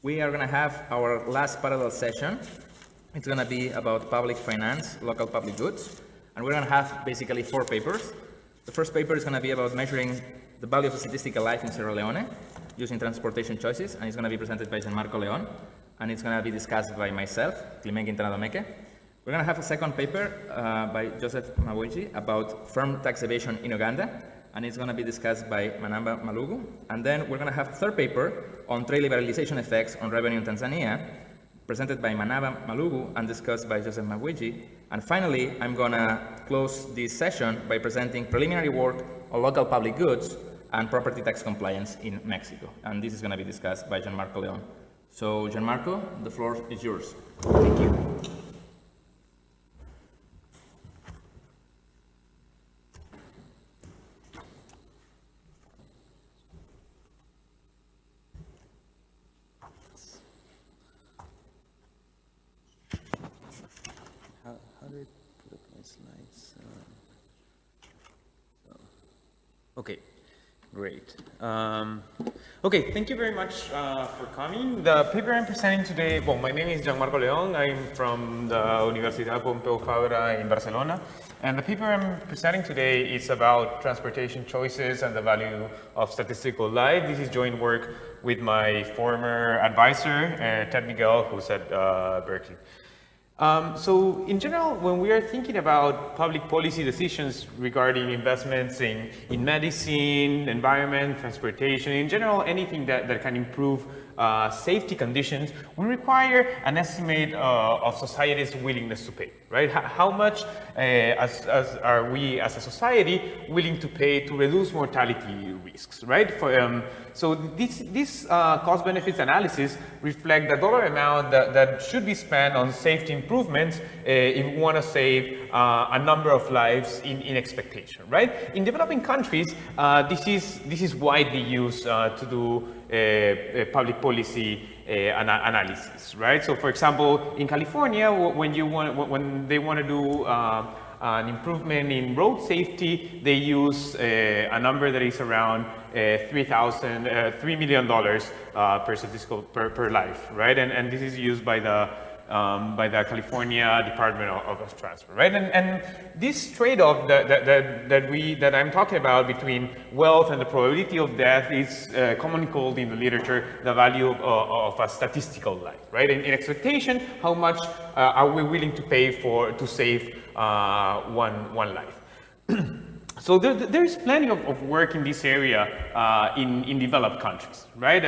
we are going to have our last parallel session. It's going to be about public finance, local public goods, and we're going to have basically 4 papers. The first paper is going to be about measuring the value of a statistical life in Sierra Leone using transportation choices, and it's going to be presented by Gianmarco Leon, and it's going to be discussed by myself, Climent Quintana-Domeque. We're going to have a second paper by Mawejje-Why about firm tax evasion in Uganda, and it's going to be discussed by Manamba, Malugu. And then we're going to have a third paper on trade liberalization effects on revenue in Tanzania, presented by Manamba, Malugu, and discussed by Mawejje-Why. And finally, I'm going to close this session by presenting preliminary work on local public goods and property tax compliance in Mexico. And this is going to be discussed by Gianmarco Leon. So, Gianmarco, the floor is yours. Thank you. How do I put up my slides? Okay, great. Okay, thank you very much for coming. The paper I'm presenting today, well, my name is Gianmarco Leon. I'm from the Universidad Pompeu Fabra in Barcelona. And the paper I'm presenting today is about transportation choices and the value of statistical life. This is joint work with my former advisor, Ted Miguel, who's at Berkeley. So in general, when we are thinking about public policy decisions regarding investments in medicine, environment, transportation, in general, anything that can improve safety conditions, we require an estimate of society's willingness to pay, right? How much are we as a society willing to pay to reduce mortality risks, right? So this cost benefits analysis reflect the dollar amount that should be spent on safety improvements if we want to save a number of lives in expectation, right? In developing countries, this is widely used to do public policy analysis, right? So, for example, in California, when they want to do an improvement in road safety, they use a number that is around $3 million per statistical per life, right? And this is used by the California Department of Transport, right? And this trade-off that I'm talking about between wealth and the probability of death is commonly called in the literature the value of a statistical life, right? In expectation, how much are we willing to pay to save one life? So there is plenty of work in this area in developed countries, right?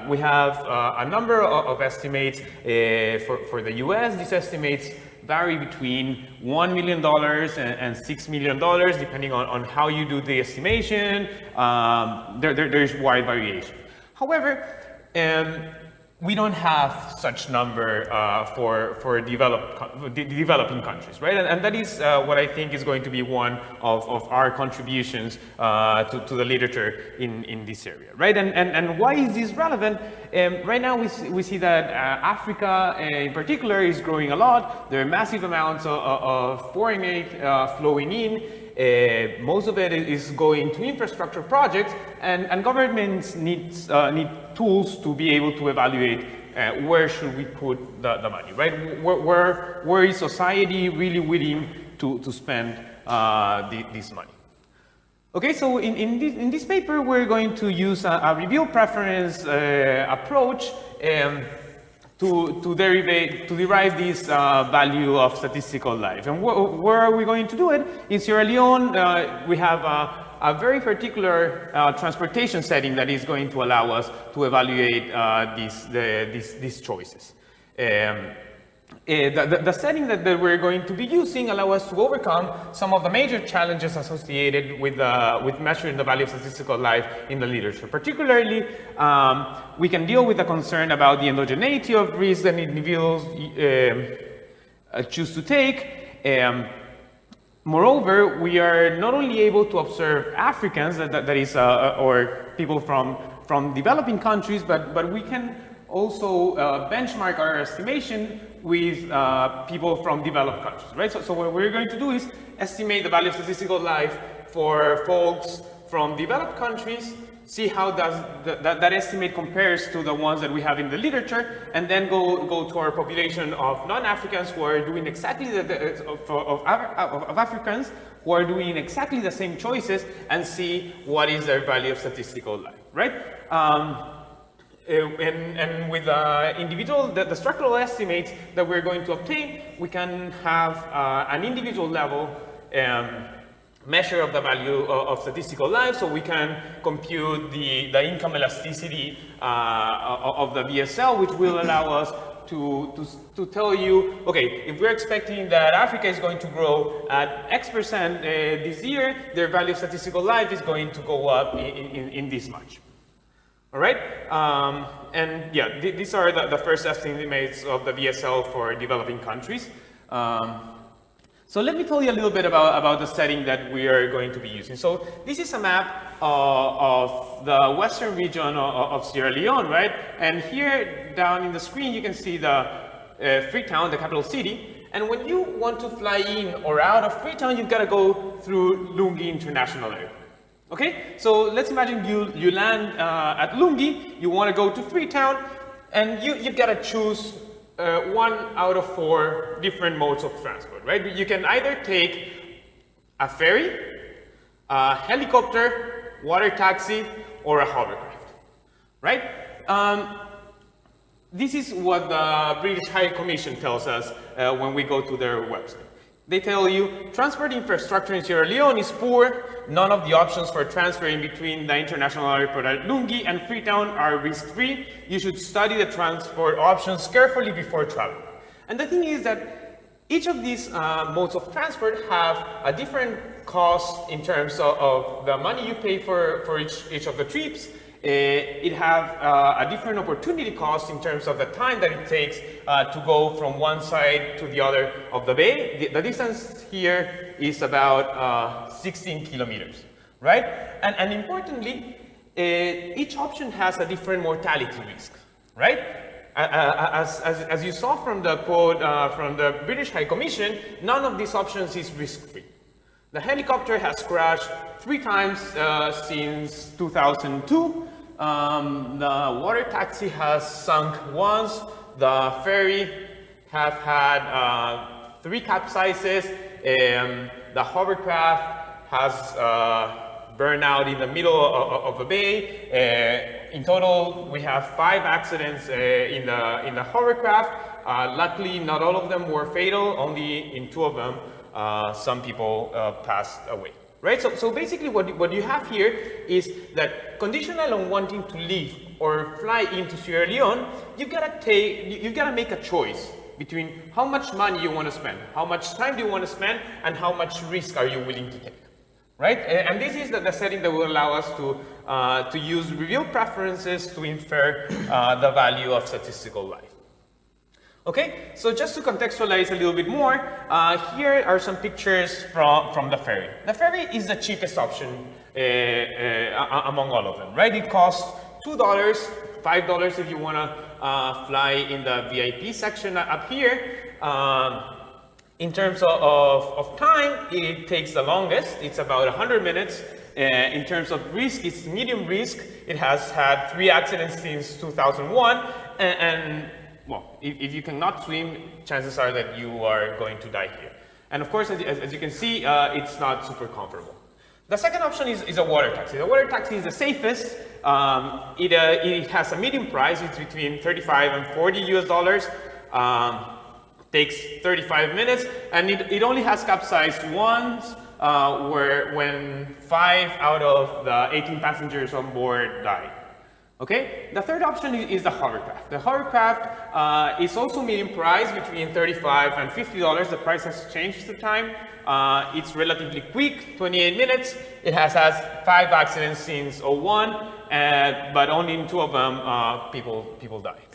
We have a number of estimates for the US. These estimates vary between $1 million and $6 million, depending on how you do the estimation. There's wide variation. However, we don't have such number for developing countries, right? And that is what I think is going to be one of our contributions to the literature in this area, right? And why is this relevant? Right now we see that Africa in particular is growing a lot. There are massive amounts of foreign aid flowing in. Most of it is going to infrastructure projects, and governments need tools to be able to evaluate where should we put the money, right? Where is society really willing to spend this money? Okay, so in this paper, we're going to use a review preference approach to derive this value of statistical life. And where are we going to do it? In Sierra Leone, we have a very particular transportation setting that is going to allow us to evaluate these choices. The setting that we're going to be using allow us to overcome some of the major challenges associated with measuring the value of statistical life in the literature. Particularly, we can deal with the concern about the endogeneity of risks that individuals choose to take. Moreover, we are not only able to observe Africans, or people from developing countries, but we can also benchmark our estimation with people from developed countries, right? So what we're going to do is estimate the value of statistical life for folks from developed countries see how that estimate compares to the ones that we have in the literature, and then go to our population of non-Africans who are doing exactly of Africans who are doing exactly the same choices, and see what is their value of statistical life, right? And with the structural estimates that we're going to obtain, we can have an individual level measure of the value of statistical life, so we can compute the income elasticity of the VSL, which will allow us to tell you, okay, if we're expecting that Africa is going to grow at X% this year, their value of statistical life is going to go up in this much. All right, and yeah, these are the first estimates of the VSL for developing countries. So let me tell you a little bit about the setting that we are going to be using. So this is a map of the western region of Sierra Leone, right? And here down in the screen, you can see the Freetown, the capital city. And when you want to fly in or out of Freetown, you've got to go through Lungi International Airport. Okay, so let's imagine you land at Lungi, you want to go to Freetown, and you've got to choose 1 out of 4 different modes of transport, right? You can either take a ferry, a helicopter, water taxi, or a hovercraft, right? This is what the British High Commission tells us when we go to their website. They tell you, transport infrastructure in Sierra Leone is poor. None of the options for transferring between the international airport at Lungi and Freetown are risk-free. You should study the transport options carefully before traveling. And the thing is that each of these modes of transport have a different cost in terms of the money you pay for each of the trips. It has a different opportunity cost in terms of the time that it takes to go from one side to the other of the bay. The distance here is about 16 kilometers, right? And importantly, each option has a different mortality risk, right? As you saw from the quote from the British High Commission, none of these options is risk-free. The helicopter has crashed 3 times since 2002. The water taxi has sunk once. The ferry have had 3 capsizes. The hovercraft has burned out in the middle of the bay. In total, we have 5 accidents in the hovercraft. Luckily, not all of them were fatal. Only in 2 of them, some people passed away. Right? So basically what you have here is that conditional on wanting to leave or fly into Sierra Leone, you've got to make a choice between how much money you want to spend, how much time do you want to spend, and how much risk are you willing to take. Right? And this is the setting that will allow us to use revealed preferences to infer the value of statistical life. Okay, so just to contextualize a little bit more, here are some pictures from the ferry. The ferry is the cheapest option among all of them, right? It costs $2, $5 if you want to fly in the VIP section up here. In terms of time, it takes the longest. It's about 100 minutes. In terms of risk, it's medium risk. It has had 3 accidents since 2001, and well, if you cannot swim, chances are that you are going to die here. And of course, as you can see, it's not super comfortable. The second option is a water taxi. The water taxi is the safest. It has a medium price. It's between 35 and 40 US dollars. Takes 35 minutes, and it only has capsized once, when 5 out of the 18 passengers on board died. Okay, the third option is the hovercraft. The hovercraft is also medium price, between $35 and $50. The price has changed through time. It's relatively quick, 28 minutes. It has had 5 accidents since 2001, but only in 2 of them people died.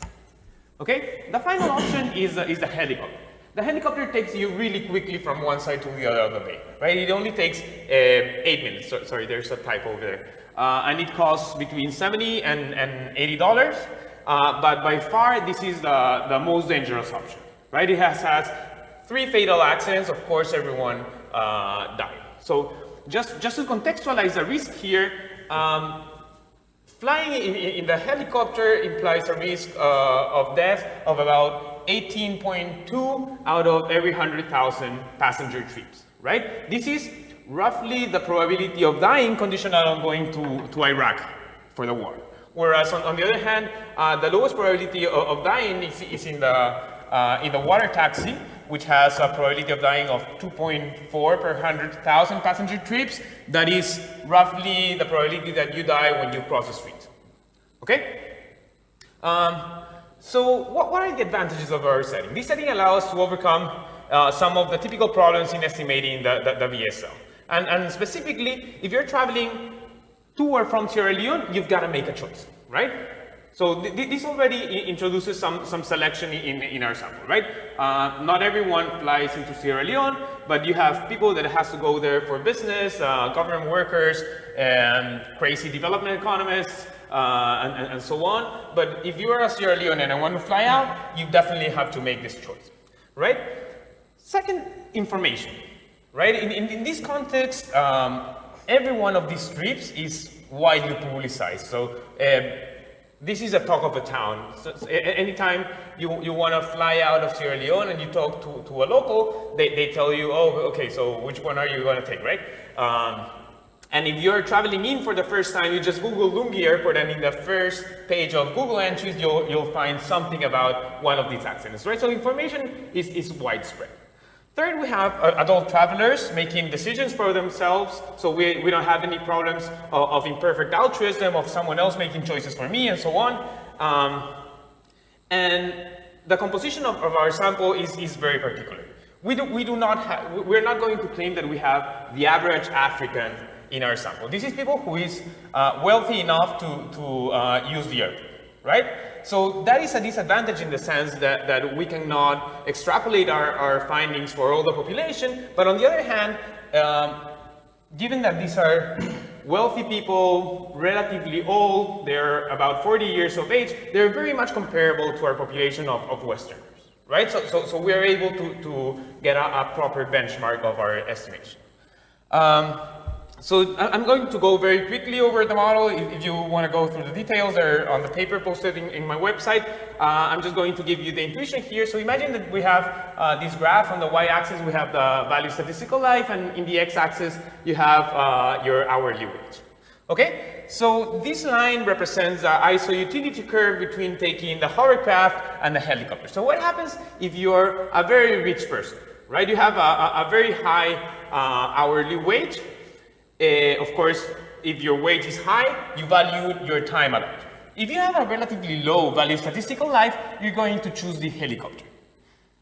Okay, the final option is the helicopter. The helicopter takes you really quickly from one side to the other of the bay, right? It only takes 8 minutes. Sorry, there's a typo over there. And it costs between $70 and $80. But by far, this is the most dangerous option, right? It has had 3 fatal accidents. Of course, everyone died. So just to contextualize the risk here, flying in the helicopter implies a risk of death of about 18.2 out of every 100,000 passenger trips, right? This is roughly the probability of dying conditional on going to Iraq for the war. Whereas on the other hand, the lowest probability of dying is in the water taxi, which has a probability of dying of 2.4 per 100,000 passenger trips. That is roughly the probability that you die when you cross the street. Okay? So what are the advantages of our setting? This setting allows us to overcome some of the typical problems in estimating the VSL. And specifically, if you're traveling to or from Sierra Leone, you've got to make a choice, right? So this already introduces some selection in our sample, right? Not everyone flies into Sierra Leone, but you have people that has to go there for business, government workers, and crazy development economists, and so on. But if you are a Sierra Leone and want to fly out, you definitely have to make this choice, right? Second, information, right? In this context, every one of these trips is widely publicized. So this is a talk of the town. So anytime you want to fly out of Sierra Leone and you talk to a local, they tell you, oh, okay, so which one are you going to take, right? And if you're traveling in for the first time, you just Google Lungi Airport, and in the first page of Google entries, you'll find something about one of these accidents, right? So information is widespread. Third, we have adult travelers making decisions for themselves, so we don't have any problems of imperfect altruism, of someone else making choices for me, and so on. And the composition of our sample is very particular. We're not going to claim that we have the average African in our sample. This is people who is wealthy enough to use the airport, right? So that is a disadvantage in the sense that we cannot extrapolate our findings for all the population, but on the other hand, given that these are wealthy people, relatively old, they're about 40 years of age, they're very much comparable to our population of Westerners, right? So we are able to get a proper benchmark of our estimation. So I'm going to go very quickly over the model. If you want to go through the details, they're on the paper posted in my website. I'm just going to give you the intuition here. So imagine that we have this graph. On the y-axis, we have the value statistical life, and in the x-axis, you have your hourly wage. Okay? So this line represents the ISO utility curve between taking the hovercraft and the helicopter. So what happens if you're a very rich person, right? You have a very high hourly wage. Of course, if your wage is high, you value your time a lot. If you have a relatively low value statistical life, you're going to choose the helicopter.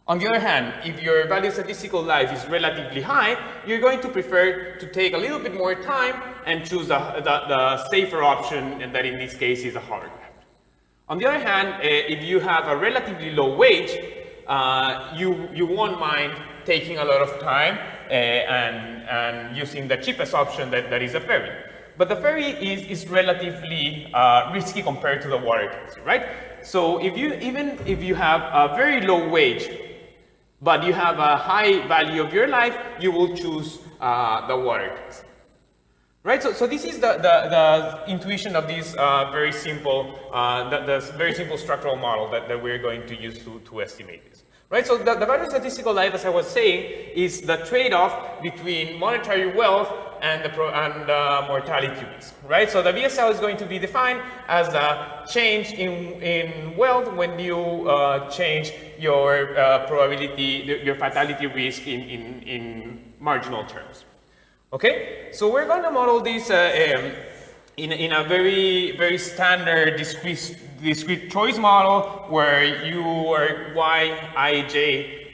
On the other hand, if your value statistical life is relatively high, you're going to prefer to take a little bit more time and choose the safer option, and that in this case is a hovercraft. On the other hand, if you have a relatively low wage, you won't mind taking a lot of time and using the cheapest option that is a ferry. But the ferry is relatively risky compared to the water taxi, right? So even if you have a very low wage, but you have a high value of your life, you will choose the water taxi. Right, so this is the intuition of this very simple structural model that we're going to use to estimate this. Right, so the value statistical life, as I was saying, is the trade-off between monetary wealth and the mortality risk. Right, so the VSL is going to be defined as the change in wealth when you change your probability, your fatality risk in marginal terms. Okay, so we're going to model this in a very standard discrete choice model where your y(i)j)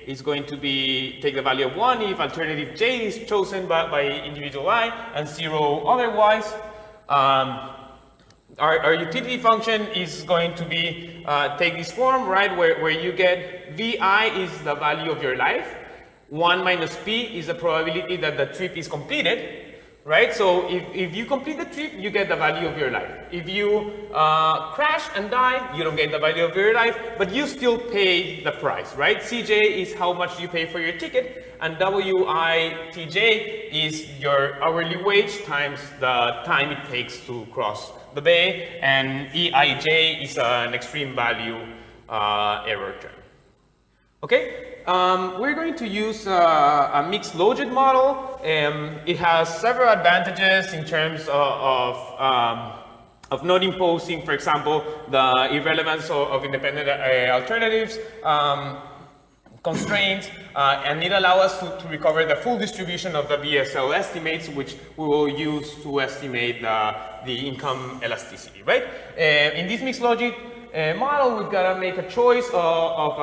is going to take the value of 1 if alternative j is chosen by individual I and 0 otherwise. Our utility function is going to be take this form, right, where you get vi is the value of your life, 1 minus p is the probability that the trip is completed, right? So if you complete the trip, you get the value of your life. If you crash and die, you don't get the value of your life, but you still pay the price, right? CJ is how much you pay for your ticket, and WITJ is your hourly wage times the time it takes to cross the bay, and EIJ is an extreme value error term. Okay, we're going to use a mixed Logit model. It has several advantages in terms of not imposing, for example, the irrelevance of independent alternatives, constraints, and it allows us to recover the full distribution of the BSL estimates, which we will use to estimate the income elasticity, right? In this mixed Logit model, we've got to make a choice of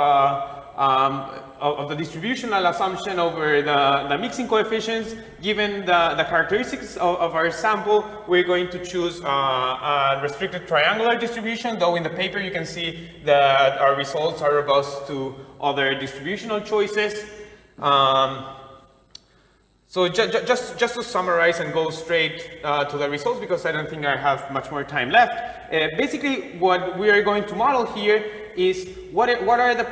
the distributional assumption over the mixing coefficients. Given the characteristics of our sample, we're going to choose a restricted triangular distribution, though in the paper you can see that our results are robust to other distributional choices. So just to summarize and go straight to the results, because I don't think I have much more time left. Basically, what we are going to model here is what is the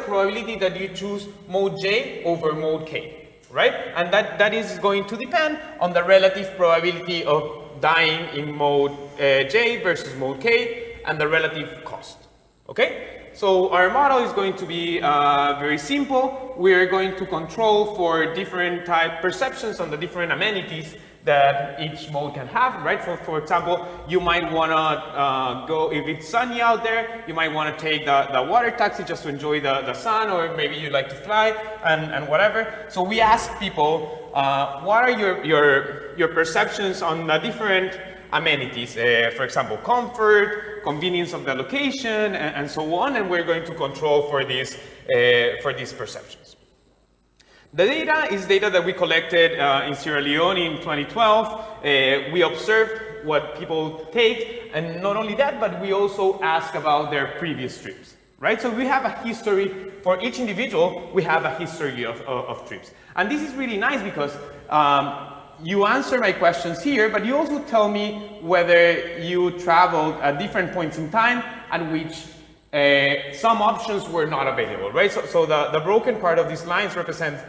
probability that you choose mode J over mode K, right? And that is going to depend on the relative probability of dying in mode J versus mode K and the relative cost, okay? So our model is going to be very simple. We are going to control for different type perceptions on the different amenities that each mode can have, right? For example, you might want to go, if it's sunny out there, you might want to take the water taxi just to enjoy the sun, or maybe you like to fly and whatever. So we ask people, what are your perceptions on the different amenities, for example, comfort, convenience of the location, and so on, and we're going to control for these perceptions. The data is data that we collected in Sierra Leone in 2012. We observed what people take, and not only that, but we also ask about their previous trips, right? So we have a history, for each individual, we have a history of trips. And this is really nice because you answer my questions here, but you also tell me whether you traveled at different points in time and which some options were not available, right? So the broken part of these lines represent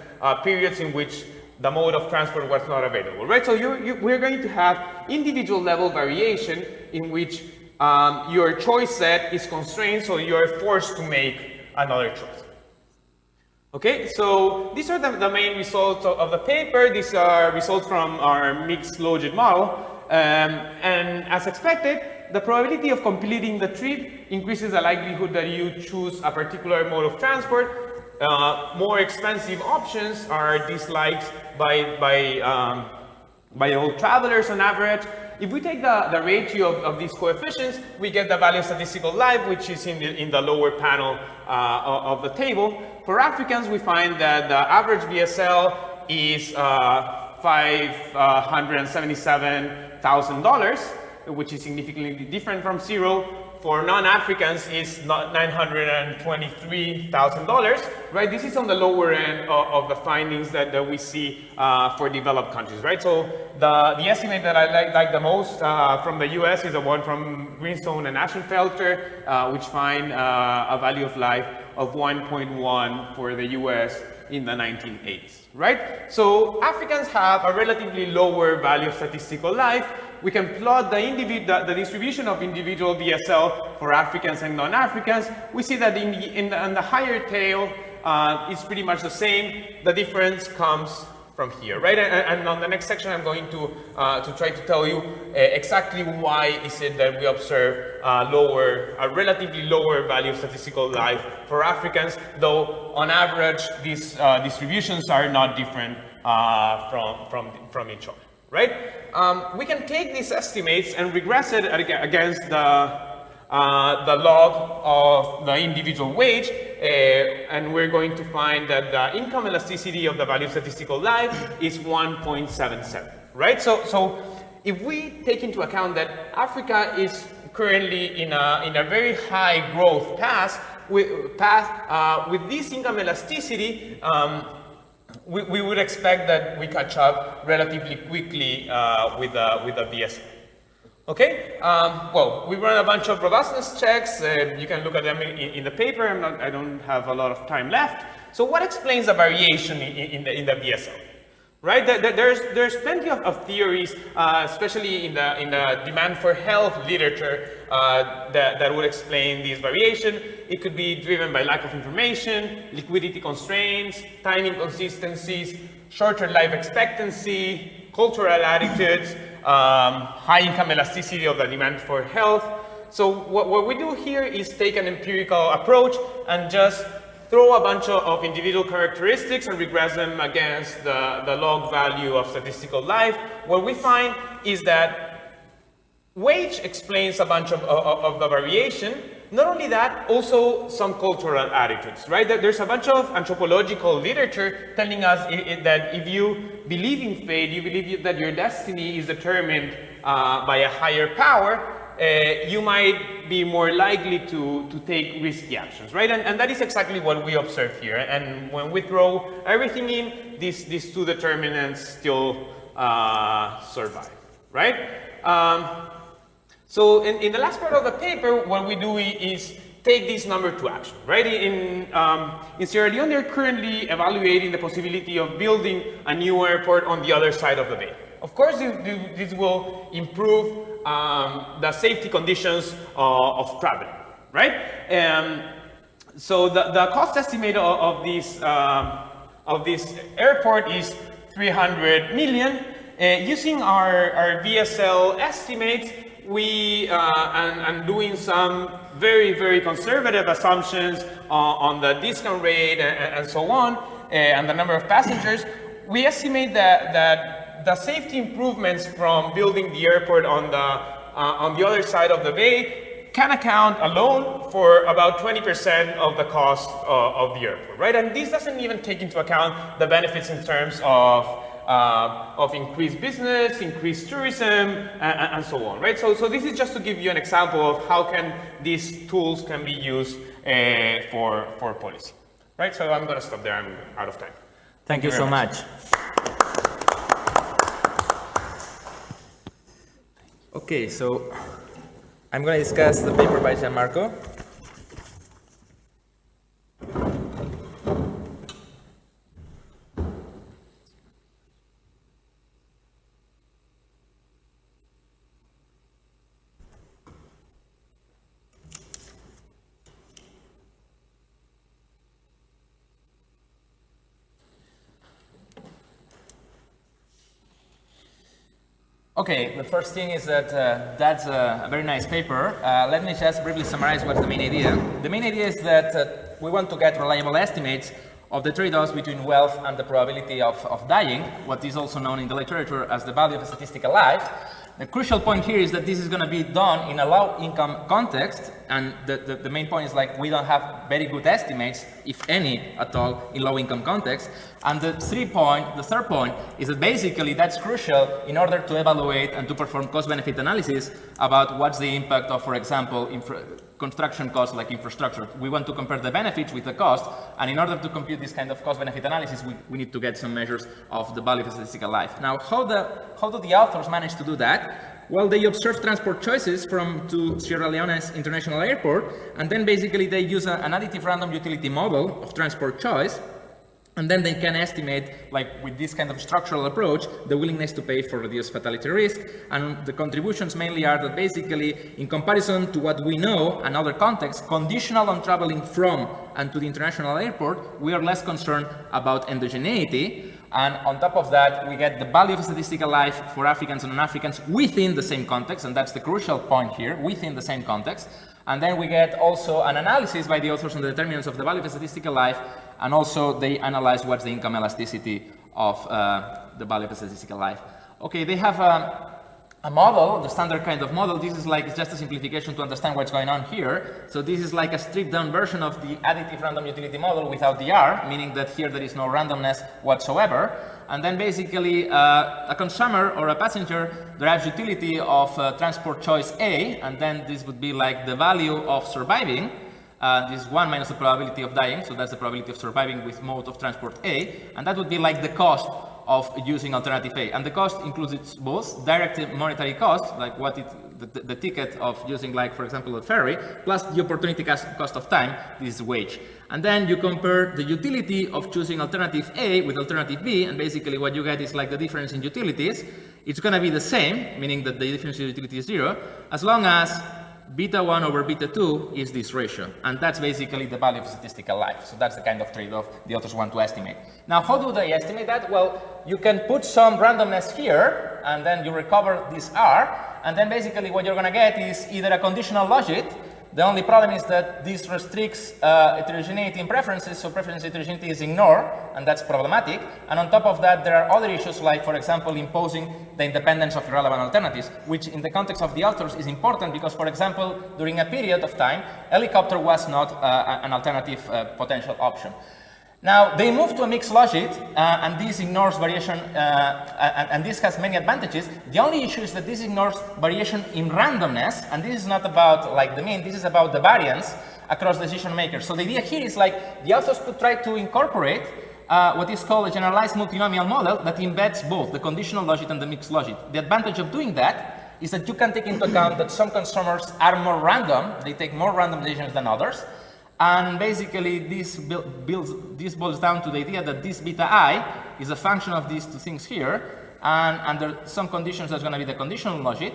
periods in which the mode of transport was not available, right? So we're going to have individual level variation in which your choice set is constrained, so you're forced to make another choice. Okay, so these are the main results of the paper. These are results from our mixed Logit model. And as expected, the probability of completing the trip increases the likelihood that you choose a particular mode of transport. More expensive options are disliked by all travelers on average. If we take the ratio of these coefficients, we get the value of statistical life, which is in the lower panel of the table. For Africans, we find that the average BSL is $577,000, which is significantly different from zero. For non-Africans, is $923,000, right? This is on the lower end of the findings that we see for developed countries, right? So the estimate that I like the most from the US is the one from Greenstone and Ashenfelter, which find a value of life of 1.1 for the US in the 1980s, right? So Africans have a relatively lower value of statistical life. We can plot the distribution of individual BSL for Africans and non-Africans. We see that in the higher tail, it's pretty much the same. The difference comes from here, right? And on the next section, I'm going to try to tell you exactly why is it that we observe a relatively lower value of statistical life for Africans, though on average, these distributions are not different from each other. Right? We can take these estimates and regress it against the log of the individual wage, and we're going to find that the income elasticity of the value of statistical life is 1.77, right? So if we take into account that Africa is currently in a very high growth path with this income elasticity, we would expect that we catch up relatively quickly with the VSO. Okay, well, we run a bunch of robustness checks. You can look at them in the paper. I don't have a lot of time left. So what explains the variation in the VSO? Right, there's plenty of theories, especially in the demand for health literature, that would explain this variation. It could be driven by lack of information, liquidity constraints, time inconsistencies, shorter life expectancy, cultural attitudes, high income elasticity of the demand for health. So what we do here is take an empirical approach and just throw a bunch of individual characteristics and regress them against the log value of statistical life. What we find is that wage explains a bunch of the variation. Not only that, also some cultural attitudes, right? There's a bunch of anthropological literature telling us that if you believe in fate, you believe that your destiny is determined by a higher power, you might be more likely to take risky actions, right? And that is exactly what we observe here. And when we throw everything in, these two determinants still survive, right? So in the last part of the paper, what we do is take this number to action, right? In Sierra Leone, they're currently evaluating the possibility of building a new airport on the other side of the bay. Of course, this will improve the safety conditions of traveling, right? So the cost estimate of this airport is 300 million. Using our VSL estimates, we and doing some very conservative assumptions on the discount rate and so on, and the number of passengers, we estimate that the safety improvements from building the airport on the other side of the bay can account alone for about 20% of the cost of the airport, right? And this doesn't even take into account the benefits in terms of increased business, increased tourism, and so on, right? So this is just to give you an example of how can these tools can be used for policy, right? So I'm going to stop there. I'm out of time. Thank you so much. Okay, so I'm going to discuss the paper by Gianmarco. Okay, the first thing is that that's a very nice paper. Let me just briefly summarize what's the main idea. The main idea is that we want to get reliable estimates of the trade-offs between wealth and the probability of dying, what is also known in the literature as the value of a statistical life. The crucial point here is that this is going to be done in a low-income context, and the main point is like we don't have very good estimates, if any at all, in low-income context. And the third point is that basically that's crucial in order to evaluate and to perform cost-benefit analysis about what's the impact of, for example, construction costs like infrastructure. We want to compare the benefits with the cost, and in order to compute this kind of cost-benefit analysis, we need to get some measures of the value of a statistical life. Now, how do the authors manage to do that? Well, they observe transport choices to Sierra Leone's international airport, and then basically they use an additive random utility model of transport choice, and then they can estimate, like with this kind of structural approach, the willingness to pay for reduced fatality risk. And the contributions mainly are that basically, in comparison to what we know and other contexts, conditional on traveling from and to the international airport, we are less concerned about endogeneity. And on top of that, we get the value of statistical life for Africans and non-Africans within the same context, and that's the crucial point here, within the same context. And then we get also an analysis by the authors on the determinants of the value of statistical life, and also they analyze what's the income elasticity of the value of statistical life. Okay, they have a model, the standard kind of model. This is like just a simplification to understand what's going on here. So this is like a stripped down version of the additive random utility model without the R, meaning that here there is no randomness whatsoever. And then basically a consumer or a passenger derives utility of transport choice A, and then this would be like the value of surviving. This is 1 minus the probability of dying, so that's the probability of surviving with mode of transport A, and that would be like the cost of using alternative A. And the cost includes both direct monetary cost, like what the ticket of using, like, for example, a ferry, plus the opportunity cost of time, this is wage. And then you compare the utility of choosing alternative A with alternative B, and basically what you get is like the difference in utilities. It's going to be the same, meaning that the difference in utility is 0, as long as beta 1 over beta 2 is this ratio, and that's basically the value of statistical life. So that's the kind of trade-off the authors want to estimate. Now, how do they estimate that? Well, you can put some randomness here, and then you recover this R, and then basically what you're going to get is either a conditional logit. The only problem is that this restricts heterogeneity in preferences, so preference heterogeneity is ignored, and that's problematic. And on top of that, there are other issues like, for example, imposing the independence of irrelevant alternatives, which in the context of the authors is important because, for example, during a period of time, helicopter was not an alternative potential option. Now, they move to a mixed logit, and this ignores variation, and this has many advantages. The only issue is that this ignores variation in randomness, and this is not about like the mean, this is about the variance across decision makers. So the idea here is like the authors could try to incorporate what is called a generalized multinomial model that embeds both the conditional logit and the mixed logit. The advantage of doing that is that you can take into account that some consumers are more random, they take more random decisions than others. And basically, this boils down to the idea that this beta I is a function of these two things here, and under some conditions that's going to be the conditional logit,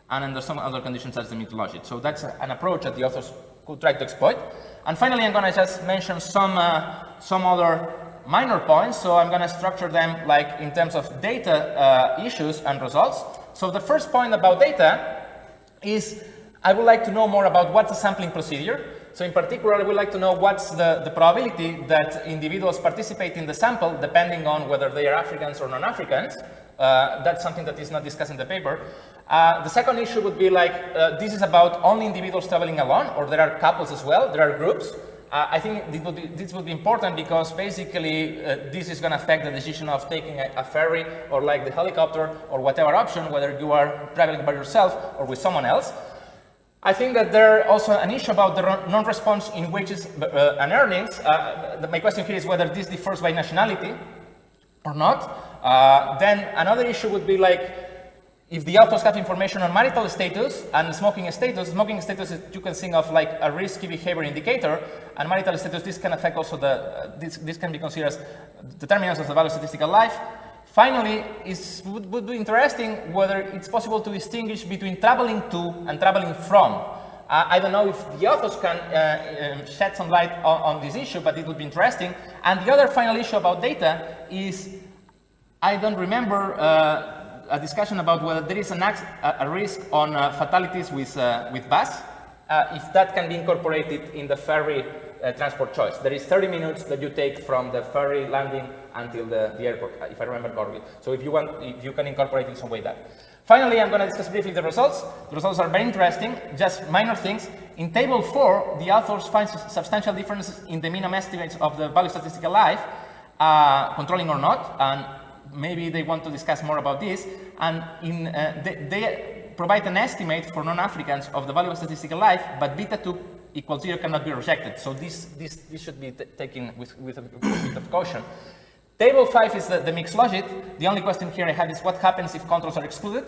and under some other conditions that's the mixed logit. So that's an approach that the authors could try to exploit. And finally, I'm going to just mention some other minor points. So I'm going to structure them like in terms of data issues and results. So the first point about data is I would like to know more about what's the sampling procedure. So in particular, I would like to know what's the probability that individuals participate in the sample depending on whether they are Africans or non-Africans. That's something that is not discussed in the paper. The second issue would be like, this is about only individuals traveling alone, or there are couples as well, there are groups. I think this would be important because basically this is going to affect the decision of taking a ferry or like the helicopter or whatever option, whether you are traveling by yourself or with someone else. I think that there's also an issue about the non-response in wages and earnings. My question here is whether this differs by nationality or not. Then another issue would be like, if the authors have information on marital status and smoking status you can think of like a risky behavior indicator, and marital status, this can affect also this can be considered as determinants of the value of statistical life. Finally, it would be interesting whether it's possible to distinguish between traveling to and traveling from. I don't know if the authors can shed some light on this issue, but it would be interesting. And the other final issue about data is, I don't remember a discussion about whether there is a risk on fatalities with bus, if that can be incorporated in the ferry transport choice. There is 30 minutes that you take from the ferry landing until the airport, if I remember correctly. So if you can incorporate in some way that. Finally, I'm going to discuss briefly the results. The results are very interesting, just minor things. In table 4, the authors find substantial differences in the minimum estimates of the value of statistical life, controlling or not, and maybe they want to discuss more about this. And they provide an estimate for non-Africans of the value of statistical life, but beta 2 equals 0 cannot be rejected. So this should be taken with a bit of caution. Table 5 is the mixed logit. The only question here I have is what happens if controls are excluded.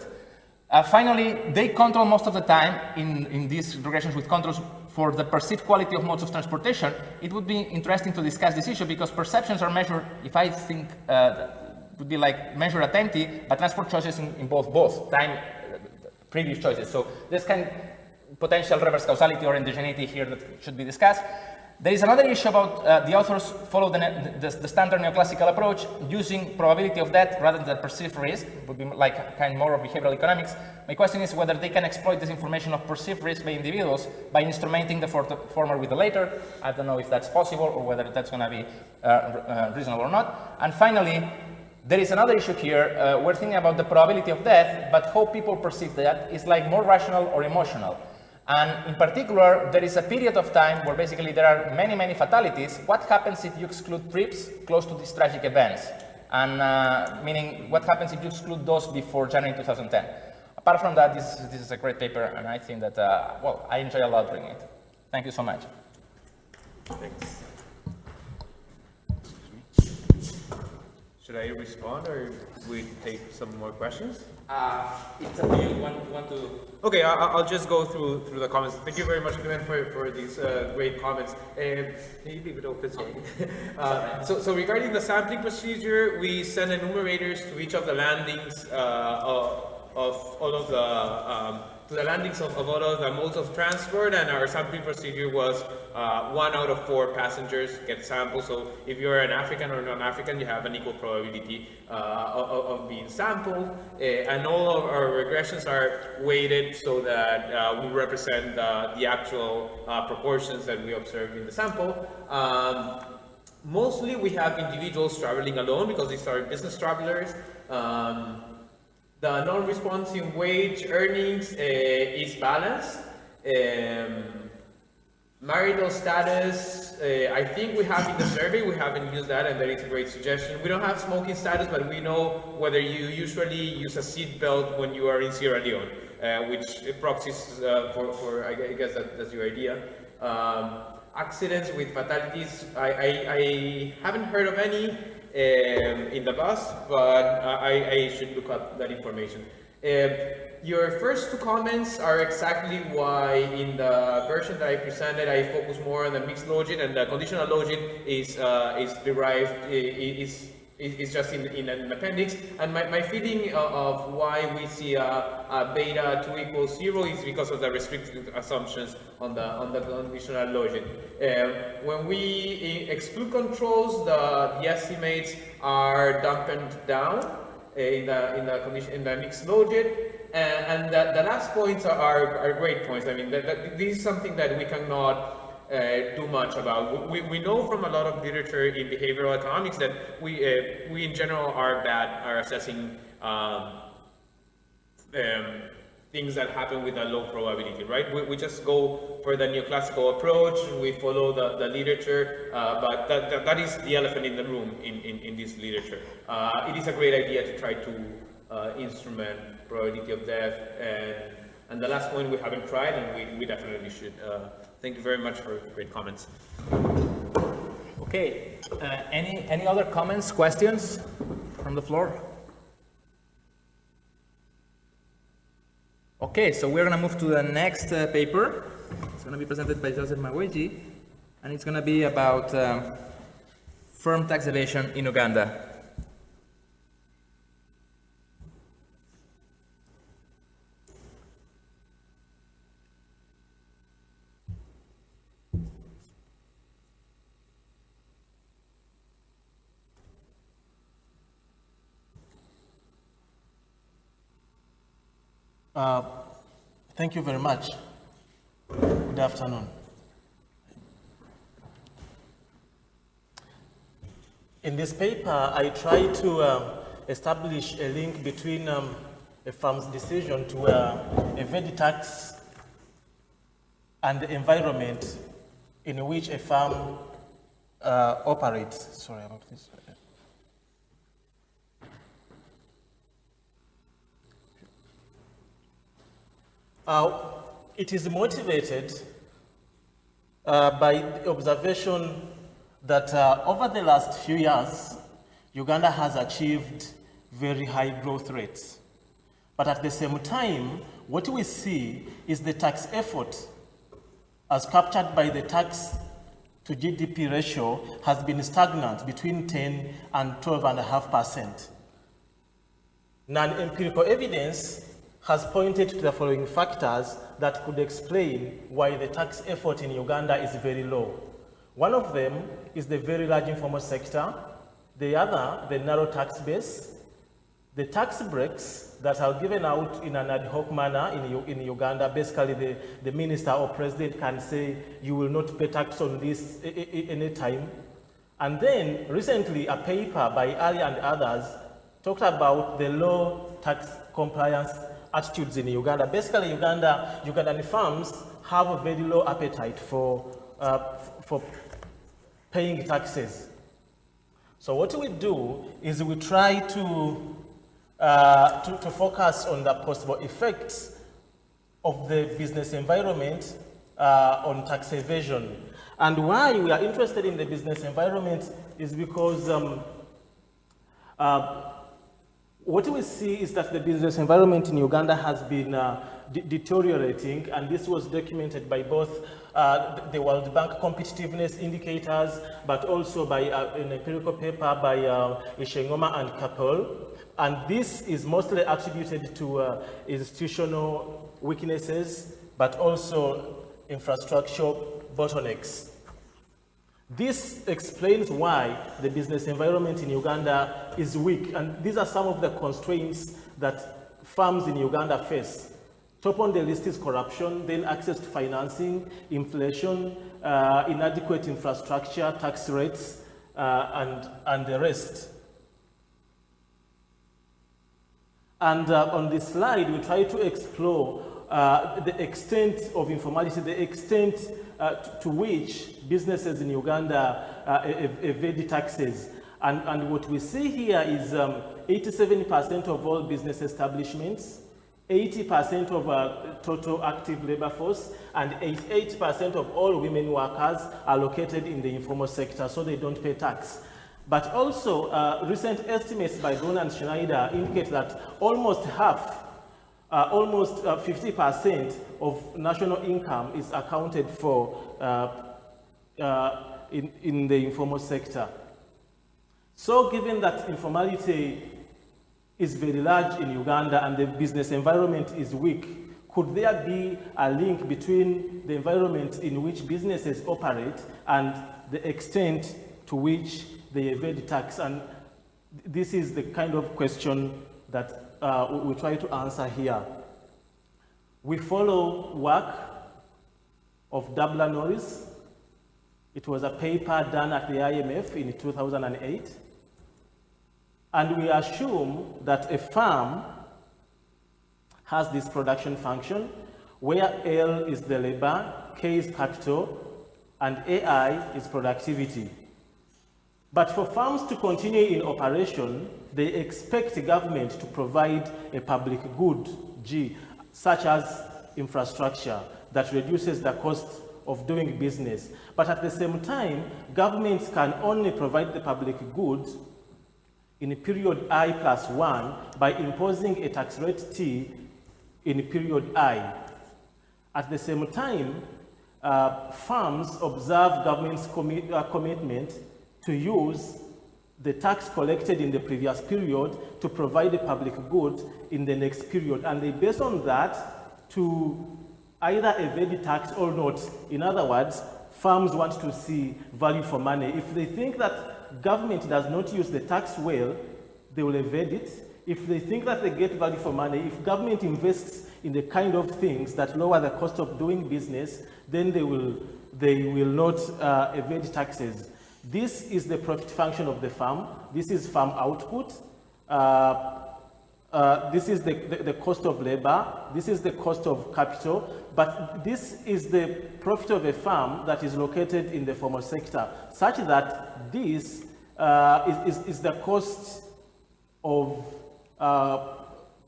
Finally, they control most of the time in these regressions with controls for the perceived quality of modes of transportation. It would be interesting to discuss this issue because perceptions are measured, if I think, would be like measure attemptee, but transport choices in both time, previous choices. So this kind potential reverse causality or endogeneity here that should be discussed. There is another issue about the authors follow the standard neoclassical approach using probability of death rather than perceived risk. It would be like kind more of behavioral economics. My question is whether they can exploit this information of perceived risk by individuals by instrumenting the former with the later. I don't know if that's possible or whether that's going to be reasonable or not. And finally, there is another issue here. We're thinking about the probability of death, but how people perceive that is like more rational or emotional. And in particular, there is a period of time where basically there are many fatalities. What happens if you exclude trips close to these tragic events? And meaning, what happens if you exclude those before January 2010? Apart from that, this is a great paper, and I think that, well, I enjoy a lot reading it. Thank you so much. Thanks. Should I respond or we take some more questions? It's up to you. Want to? Okay, I'll just go through the comments. Thank you very much, Climent, for these great comments. Can you leave it open? Sorry. So regarding the sampling procedure, we send enumerators to each of the landings of all of the all of the modes of transport, and our sampling procedure was 1 out of 4 passengers get sampled. So if you're an African or non-African, you have an equal probability of being sampled, and all of our regressions are weighted so that we represent the actual proportions that we observed in the sample. Mostly we have individuals traveling alone because these are business travelers. The non-responsive wage earnings is balanced. Marital status, I think we have in the survey, we haven't used that, and that is a great suggestion. We don't have smoking status, but we know whether you usually use a seat belt when you are in Sierra Leone, which proxies for I guess that's your idea. Accidents with fatalities, I haven't heard of any in the bus, but I should look up that information. Your first 2 comments are exactly why in the version that I presented I focus more on the mixed logit, and the conditional logit is derived, is just in an appendix. And my feeling of why we see a beta 2 equals 0 is because of the restricted assumptions on the conditional logit. When we exclude controls, the estimates are dampened down in the mixed logit. And the last points are great points. I mean, this is something that we cannot do much about. We know from a lot of literature in behavioral economics that we in general are bad at assessing things that happen with a low probability, right? We just go for the neoclassical approach, we follow the literature, but that is the elephant in the room in this literature. It is a great idea to try to instrument probability of death, and the last point we haven't tried, and we definitely should. Thank you very much for great comments. Okay, any other comments, questions from the floor? Okay, so we're going to move to the next paper. It's going to be presented by Joseph Mawejje, and it's going to be about firm tax evasion in Uganda. Thank you very much. Good afternoon. In this paper, I try to establish a link between a firm's decision to evade tax and the environment in which a firm operates. Sorry about this. It is motivated by the observation that over the last few years, Uganda has achieved very high growth rates. But at the same time, what we see is the tax effort, as captured by the tax to GDP ratio, has been stagnant between 10 and 12.5%. Non-empirical evidence has pointed to the following factors that could explain why the tax effort in Uganda is very low. One of them is the very large informal sector, the other, the narrow tax base, the tax breaks that are given out in an ad hoc manner in Uganda. Basically, the minister or president can say, you will not pay tax on this any time. And then recently, a paper by Ali and others talked about the low tax compliance attitudes in Uganda. Basically, Ugandan firms have a very low appetite for paying taxes. So what we do is we try to focus on the possible effects of the business environment on tax evasion. And why we are interested in the business environment is because what we see is that the business environment in Uganda has been deteriorating, and this was documented by both the World Bank competitiveness indicators, but also by an empirical paper by Ishengoma and Kapel. And this is mostly attributed to institutional weaknesses, but also infrastructure bottlenecks. This explains why the business environment in Uganda is weak, and these are some of the constraints that firms in Uganda face. Top on the list is corruption, then access to financing, inflation, inadequate infrastructure, tax rates, and the rest. And on this slide, we try to explore the extent of informality, the extent to which businesses in Uganda evade taxes. And what we see here is 87% of all business establishments, 80% of total active labor force, and 88% of all women workers are located in the informal sector, so they don't pay tax. But also, recent estimates by Brun and Schneider indicate that almost half, almost 50% of national income is accounted for in the informal sector. So given that informality is very large in Uganda and the business environment is weak, could there be a link between the environment in which businesses operate and the extent to which they evade tax? And this is the kind of question that we try to answer here. We follow work of Dabla Norris. It was a paper done at the IMF in 2008. And we assume that a firm has this production function where L is the labor, K is capital, and AI is productivity. But for firms to continue in operation, they expect the government to provide a public good, G, such as infrastructure that reduces the cost of doing business. But at the same time, governments can only provide the public good in period I+1 by imposing a tax rate T in period I. At the same time, firms observe government's commitment to use the tax collected in the previous period to provide a public good in the next period. And they base on that to either evade tax or not. In other words, firms want to see value for money. If they think that government does not use the tax well, they will evade it. If they think that they get value for money, if government invests in the kind of things that lower the cost of doing business, then they will not evade taxes. This is the profit function of the firm. This is firm output. This is the cost of labor. This is the cost of capital. But this is the profit of a firm that is located in the formal sector, such that this is the cost of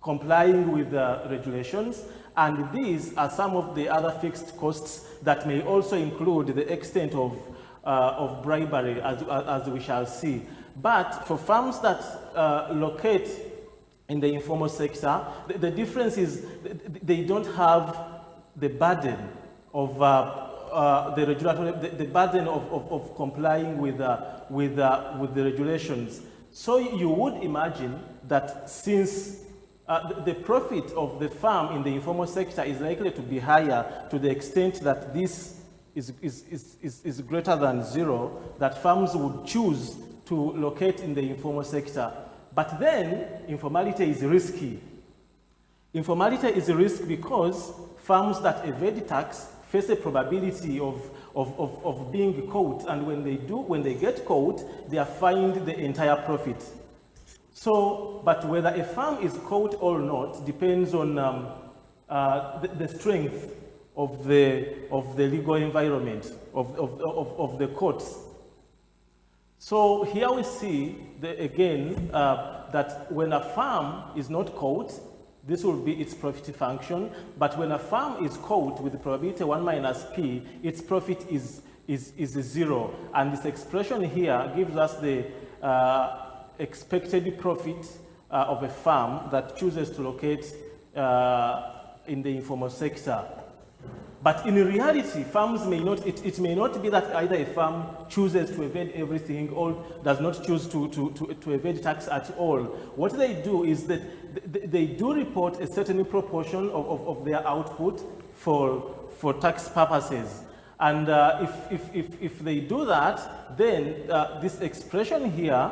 complying with the regulations. And these are some of the other fixed costs that may also include the extent of bribery, as we shall see. But for firms that locate in the informal sector, the difference is they don't have the burden of the regulatory, the burden of complying with the regulations. So you would imagine that since the profit of the firm in the informal sector is likely to be higher to the extent that this is greater than zero, that firms would choose to locate in the informal sector. But then, informality is risky. Informality is a risk because firms that evade tax face a probability of being caught, and when they get caught, they are fined the entire profit. So, but whether a firm is caught or not depends on the strength of the legal environment, of the courts. So here we see, again, that when a firm is not caught, This will be its profit function. But when a farm is caught with the probability 1 minus P, its profit is 0. And this expression here gives us the expected profit of a farm that chooses to locate in the informal sector. But in reality, farms may not, it may not be that either a farm chooses to evade everything or does not choose to evade tax at all. What they do is that they do report a certain proportion of their output for tax purposes. And if they do that, then this expression here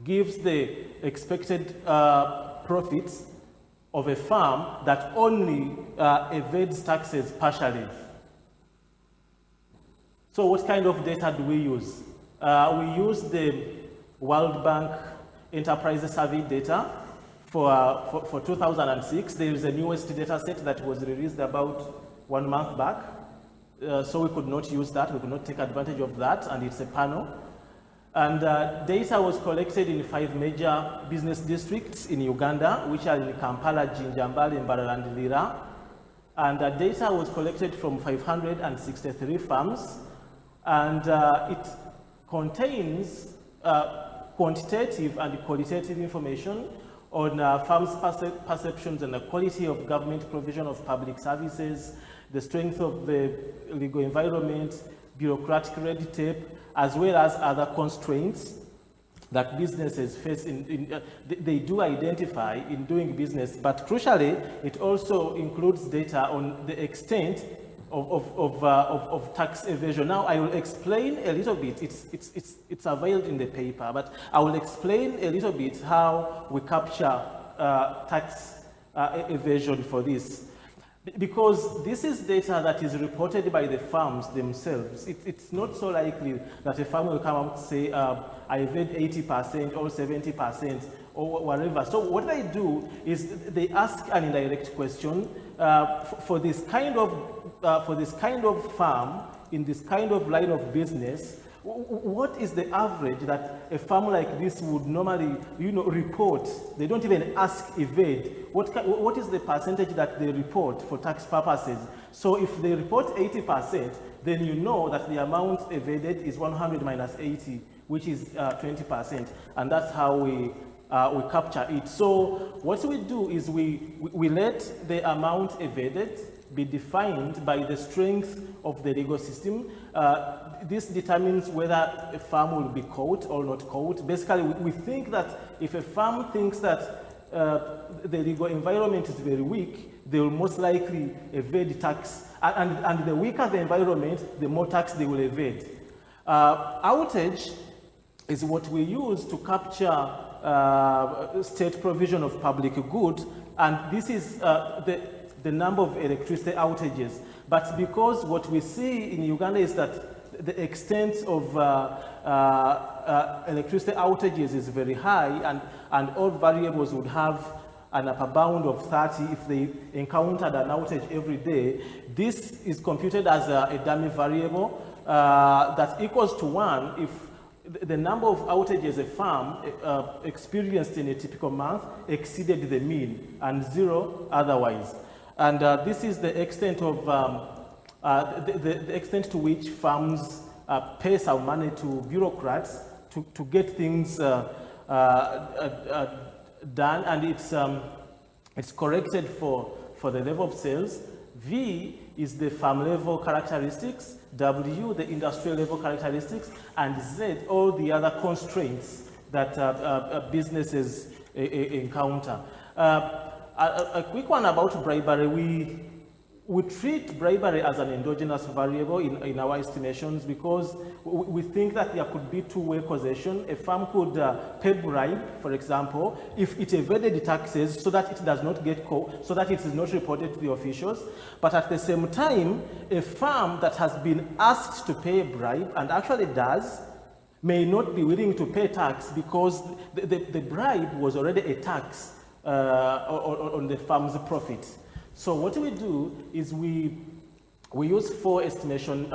gives the expected profits of a farm that only evades taxes partially. So what kind of data do we use? We use the World Bank Enterprise Survey data for 2006. There is a newest data set that was released about 1 month back. So we could not use that, we could not take advantage of that, and it's a panel. And data was collected in 5 major business districts in Uganda, which are in Kampala, Jinjambale, Mbarara, and Lira. And data was collected from 563 farms. And it contains quantitative and qualitative information on farms' perceptions and the quality of government provision of public services, the strength of the legal environment, bureaucratic red tape, as well as other constraints that businesses face. They do identify in doing business, but crucially, it also includes data on the extent of tax evasion. Now, I will explain a little bit. It's availed in the paper, but I will explain a little bit how we capture tax evasion for this. Because this is data that is reported by the farms themselves. It's not so likely that a farm will come out and say, I evade 80% or 70% or whatever. So what they do is they ask an indirect question for this kind of farm in this kind of line of business. What is the average that a farm like this would normally, report? They don't even ask evade. What is the percentage that they report for tax purposes? So if they report 80%, then you know that the amount evaded is 100 minus 80, which is 20%, and that's how we capture it. So what we do is we let the amount evaded be defined by the strength of the legal system. This determines whether a farm will be caught or not caught. Basically, we think that if a farm thinks that the legal environment is very weak, they will most likely evade tax. And the weaker the environment, the more tax they will evade. Outage is what we use to capture state provision of public good, and this is the number of electricity outages. But because what we see in Uganda is that the extent of electricity outages is very high, and all variables would have an upper bound of 30 if they encountered an outage every day. This is computed as a dummy variable that equals to 1 if the number of outages a farm experienced in a typical month exceeded the mean, and 0 otherwise. And this is the extent of the extent to which farms pay some money to bureaucrats to get things done, and it's corrected for the level of sales. V is the farm level characteristics, W the industrial level characteristics, and Z all the other constraints that businesses encounter. A quick one about bribery. We treat bribery as an endogenous variable in our estimations because we think that there could be two-way causation. A farm could pay bribe, for example, if it evaded taxes so that it does not get caught, so that it is not reported to the officials. But at the same time, a farm that has been asked to pay a bribe and actually does may not be willing to pay tax because the bribe was already a tax on the farm's profit. So what we do is we use 4 estimation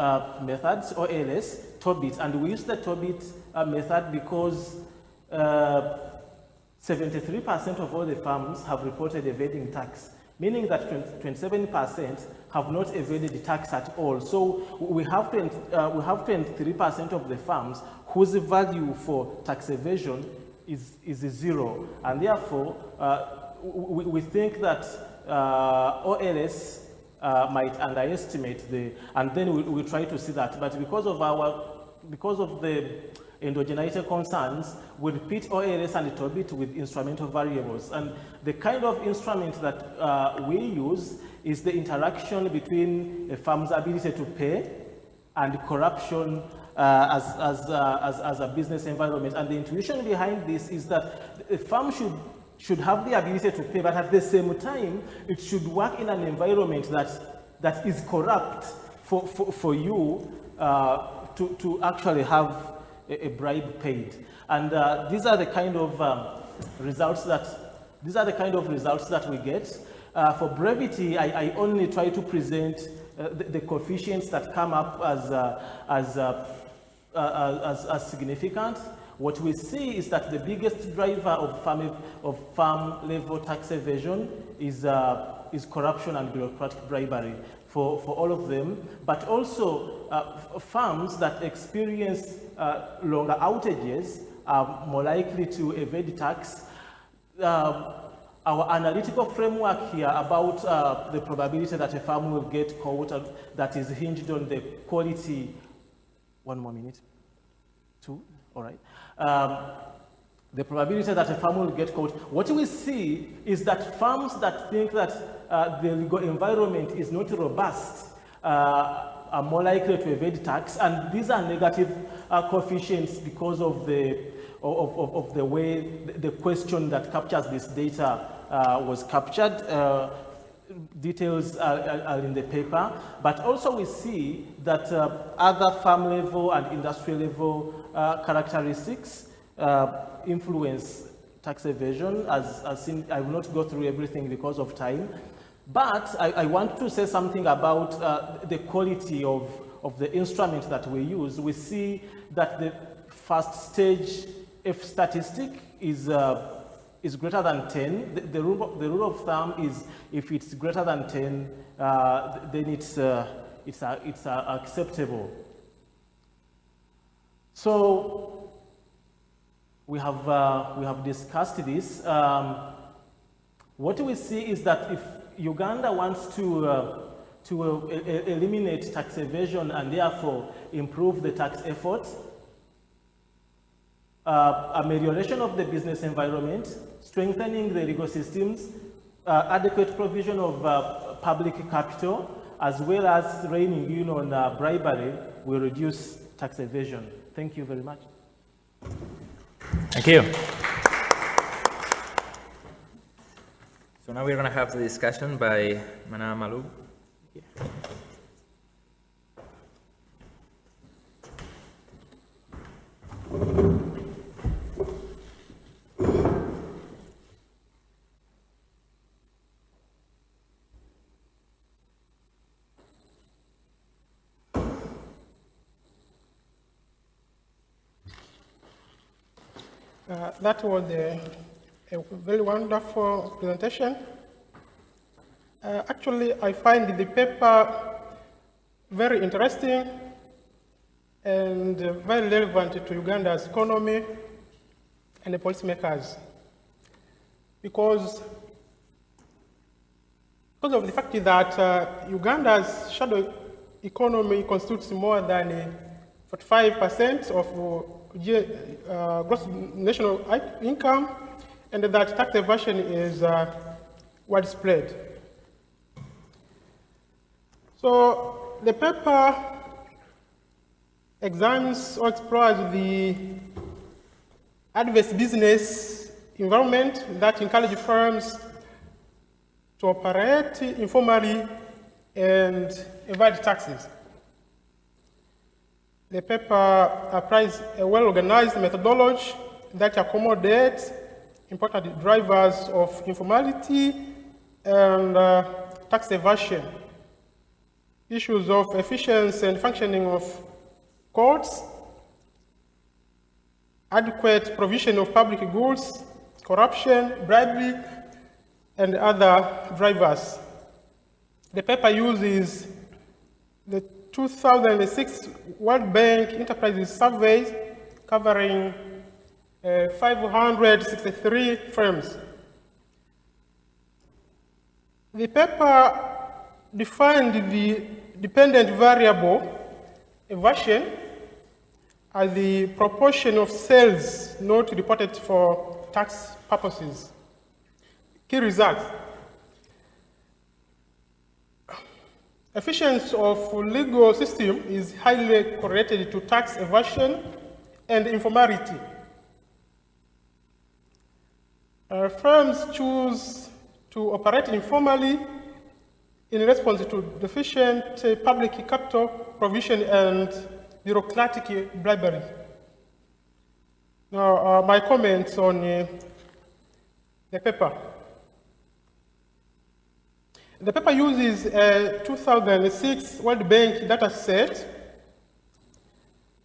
methods, or ALS, TOBIT, and we use the TOBIT method because 73% of all the farms have reported evading tax, meaning that 27% have not evaded tax at all. So we have 23% of the farms whose value for tax evasion is zero. And therefore, we think that OLS might underestimate and then we try to see that. But because of the endogeneity concerns, we repeat OLS and TOBIT with instrumental variables. And the kind of instrument that we use is the interaction between a farm's ability to pay and corruption as a business environment. And the intuition behind this is that a farm should have the ability to pay, but at the same time, it should work in an environment that is corrupt for you to actually have a bribe paid. And these are the kind of results that we get. For brevity, I only try to present the coefficients that come up as significant. What we see is that the biggest driver of farm level tax evasion is corruption and bureaucratic bribery for all of them, but also farms that experience longer outages are more likely to evade tax. Our analytical framework here about the probability that a farm will get caught, that is hinged on the quality. One more minute. Two, all right. The probability that a farm will get caught. What we see is that farms that think that the legal environment is not robust are more likely to evade tax, and these are negative coefficients because of the way the question that captures this data was captured. Details are in the paper, but also we see that other farm level and industrial level characteristics influence tax evasion. As seen, I will not go through everything because of time, but I want to say something about the quality of the instrument that we use. We see that the first stage F statistic is greater than 10. The rule of thumb is if it's greater than 10, then it's acceptable. So we have discussed this. What we see is that if Uganda wants to eliminate tax evasion and therefore improve the tax efforts, amelioration of the business environment, strengthening the legal systems, adequate provision of public capital, as well as reining in on bribery will reduce tax evasion. Thank you very much. Thank you. So now we're going to have the discussion by Malugu. Yeah. That was a very wonderful presentation. Actually, I find the paper very interesting and very relevant to Uganda's economy and the policymakers, because of the fact that Uganda's shadow economy constitutes more than 45% of gross national income, and that tax evasion is widespread. So the paper examines or explores the adverse business environment that encourages firms to operate informally and evade taxes. The paper applies a well-organized methodology that accommodates important drivers of informality and tax evasion, issues of efficiency and functioning of courts, adequate provision of public goods, corruption, bribery, and other drivers. The paper uses the 2006 World Bank Enterprises Survey covering 563 firms. The paper defined the dependent variable evasion as the proportion of sales not reported for tax purposes. Key results. Efficiency of legal system is highly correlated to tax evasion and informality. Firms choose to operate informally in response to deficient public capital provision and bureaucratic bribery. Now, my comments on the paper. The paper uses a 2006 World Bank data set.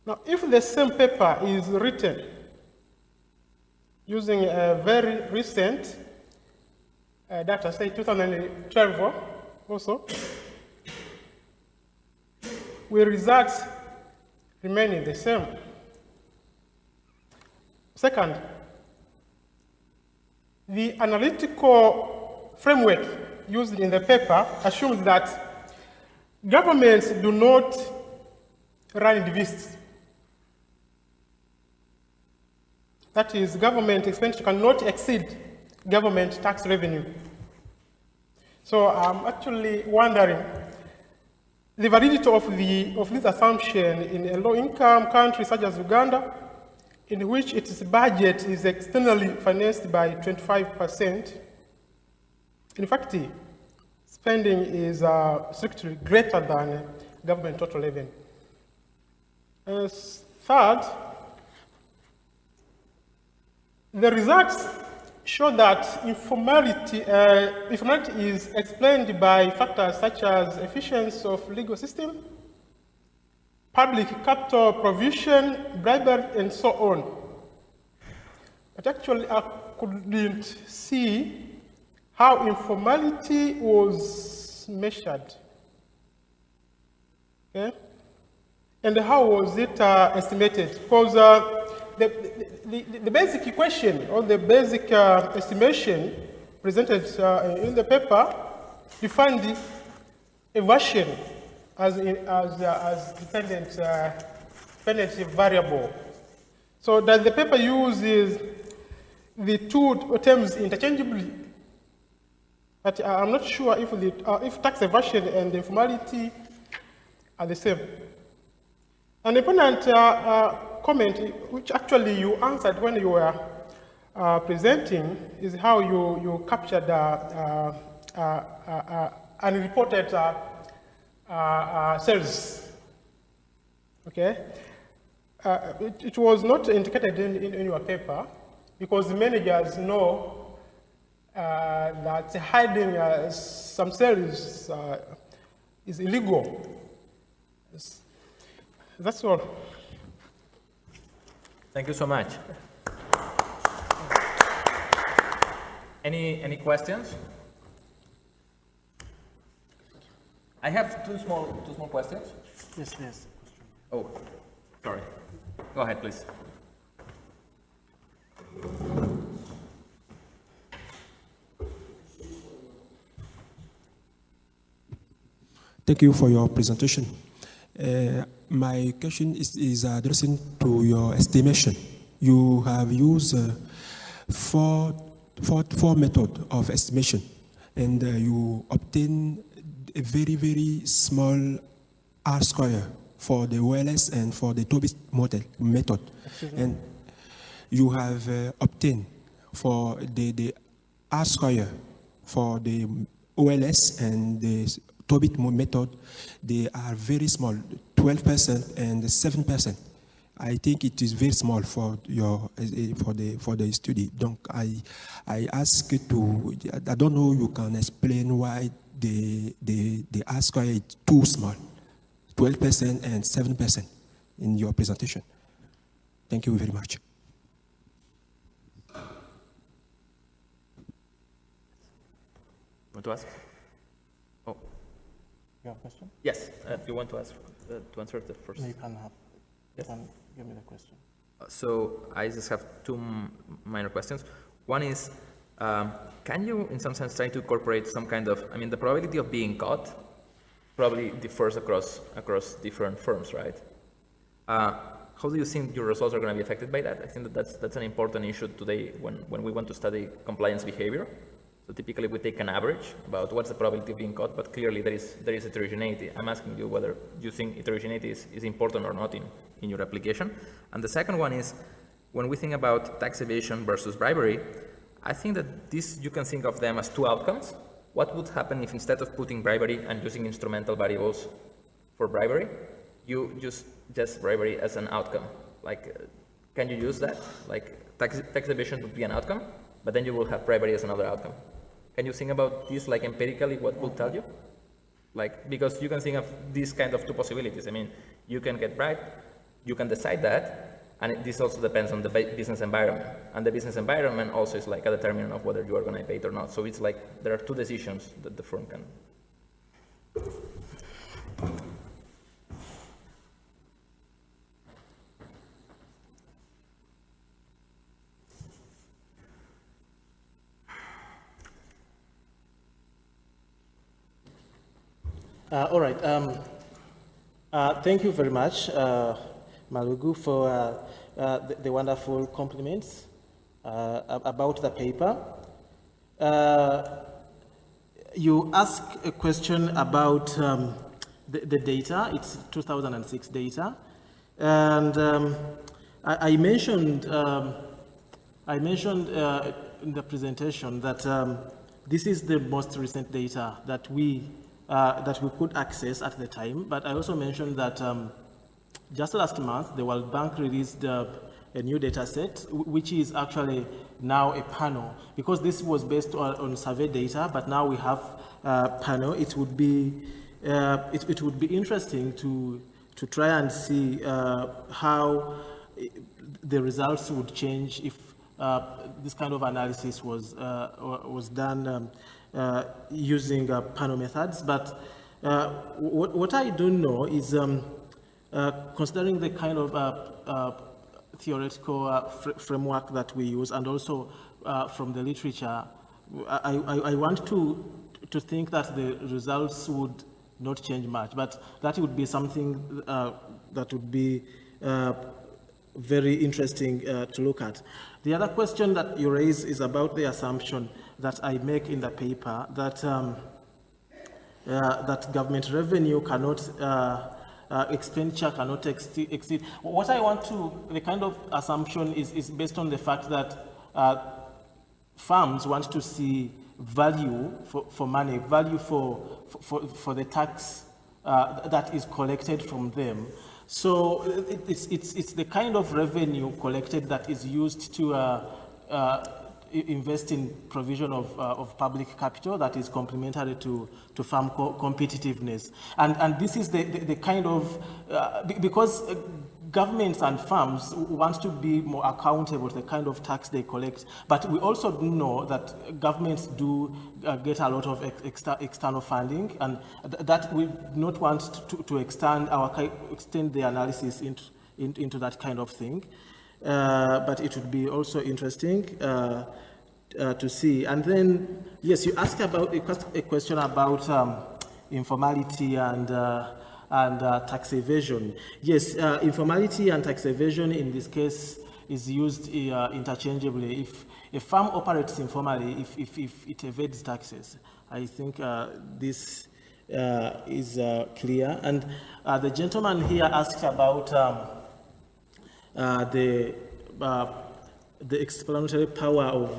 Now, if the same paper is written using a very recent data, say 2012 also, will results remaining the same. Second, the analytical framework used in the paper assumes that governments do not run deficits. That is, government expenditure cannot exceed government tax revenue. So I'm actually wondering the validity of this assumption in a low-income country such as Uganda, in which its budget is externally financed by 25%. In fact, spending is strictly greater than government total revenue. Third, the results show that informality is explained by factors such as efficiency of legal system, public capital provision, bribery, and so on. But actually, I couldn't see how informality was measured. Okay? And how was it estimated? Because the basic question or the basic estimation presented in the paper defined evasion as dependent variable. So that the paper uses the two terms interchangeably, but I'm not sure if tax evasion and informality are the same. An important comment, which actually you answered when you were presenting, is how you captured unreported sales. Okay, it was not indicated in your paper because the managers know that hiding some sales is illegal. That's all. Thank you so much. Any questions? I have two small questions. Yes. Oh, sorry. Go ahead, please. Thank you for your presentation. My question is addressing to your estimation. You have used four methods of estimation, and you obtain a very, very small R-square for the OLS and for the Tobit method. And you have obtained for the R-square for the OLS and the Tobit method, they are very small, 12% and 7%. I think it is very small for your for the study. Donc I ask to, I don't know, you can explain why the R-square is too small, 12% and 7% in your presentation. Thank you very much. Want to ask? Oh, You have a question? yes. If you want to ask, to answer the first. No, you can have. You can give me the question. So I just have two minor questions. One is, can you, in some sense, try to incorporate some kind of, I mean, the probability of being caught probably differs across different firms, right? How do you think your results are going to be affected by that? I think that that's an important issue today when we want to study compliance behavior. So typically we take an average about what's the probability of being caught, but clearly there is heterogeneity. I'm asking you whether you think heterogeneity is important or not in your application. And the second one is, when we think about tax evasion versus bribery, I think that this, you can think of them as two outcomes. What would happen if instead of putting bribery and using instrumental variables for bribery, you just bribery as an outcome? Like, can you use that? Like, tax evasion would be an outcome, but then you will have bribery as another outcome. Can you think about this, like, empirically, what will tell you? Like, because you can think of these kind of two possibilities. I mean, you can get bribed, you can decide that, and this also depends on the business environment. And the business environment also is like a determinant of whether you are going to pay it or not. So it's like there are two decisions that the firm can. All right. Thank you very much, Malugu, for the wonderful compliments about the paper. You asked a question about the data. It's 2006 data, and I mentioned in the presentation that this is the most recent data that we could access at the time. But I also mentioned that just last month, the World Bank released a new data set, which is actually now a panel. Because this was based on survey data, but now we have a panel. It would be interesting to try and see how the results would change if this kind of analysis was done using panel methods. But what I don't know is, considering the kind of theoretical framework that we use, and also from the literature, I want to think that the results would not change much, but that would be something that would be very interesting to look at. The other question that you raise is about the assumption that I make in the paper that that government revenue cannot expenditure cannot exceed. What I want to, the kind of assumption is based on the fact that firms want to see value for money, value for the tax that is collected from them. So it's the kind of revenue collected that is used to invest in provision of public capital that is complementary to farm competitiveness. And this is the kind of, because governments and farms want to be more accountable to the kind of tax they collect, but we also do know that governments do get a lot of external funding, and that we not want to extend the analysis into that kind of thing. But it would be also interesting to see. And then, yes, you asked about a question about informality and tax evasion. Yes, informality and tax evasion in this case is used interchangeably. If a firm operates informally, if it evades taxes, I think this is clear. And the gentleman here asked about the explanatory power of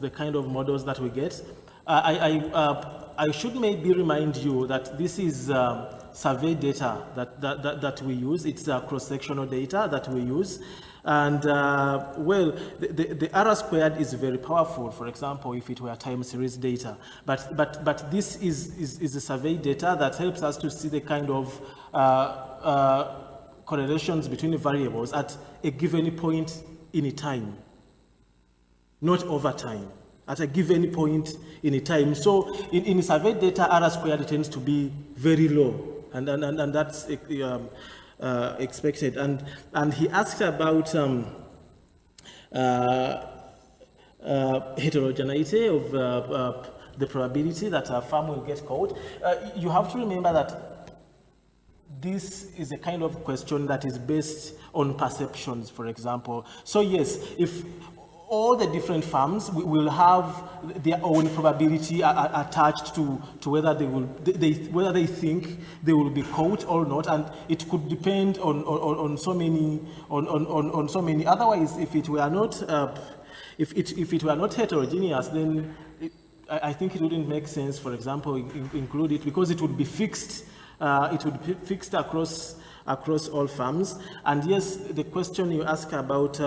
the kind of models that we get. I should maybe remind you that this is survey data that we use. It's cross-sectional data that we use. And well, the R squared is very powerful, for example, if it were time series data. But this is a survey data that helps us to see the kind of correlations between the variables at a given point in a time, not over time. at a given point in a time. So in survey data, R squared tends to be very low, and that's expected. And he asked about heterogeneity of the probability that a farm will get caught. You have to remember that this is a kind of question that is based on perceptions, for example. So yes, if all the different farms will have their own probability attached to whether whether they think they will be caught or not, and it could depend on so many. Otherwise, if it were not if it were not heterogeneous, then I think it wouldn't make sense, for example, include it, because it would be fixed. It would be fixed across all farms. And yes, the question you ask about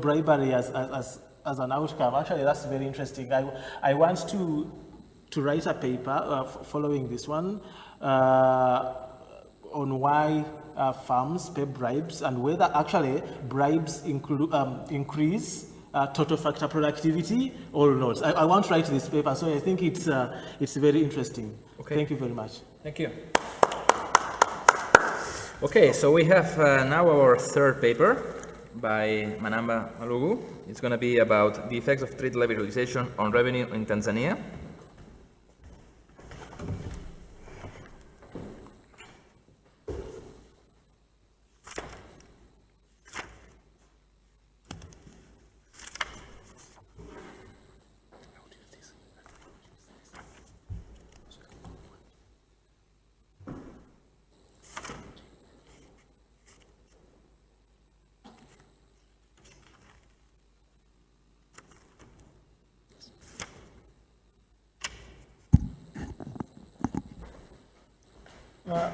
bribery as an outcome, actually that's very interesting. I want to write a paper following this one on why farms pay bribes and whether actually bribes increase total factor productivity or not. I want to write this paper, so I think it's very interesting. Okay. Thank you very much. Thank you. Okay, so we have now our third paper by Manamba Malugu. It's going to be about the effects of trade liberalization on revenue in Tanzania.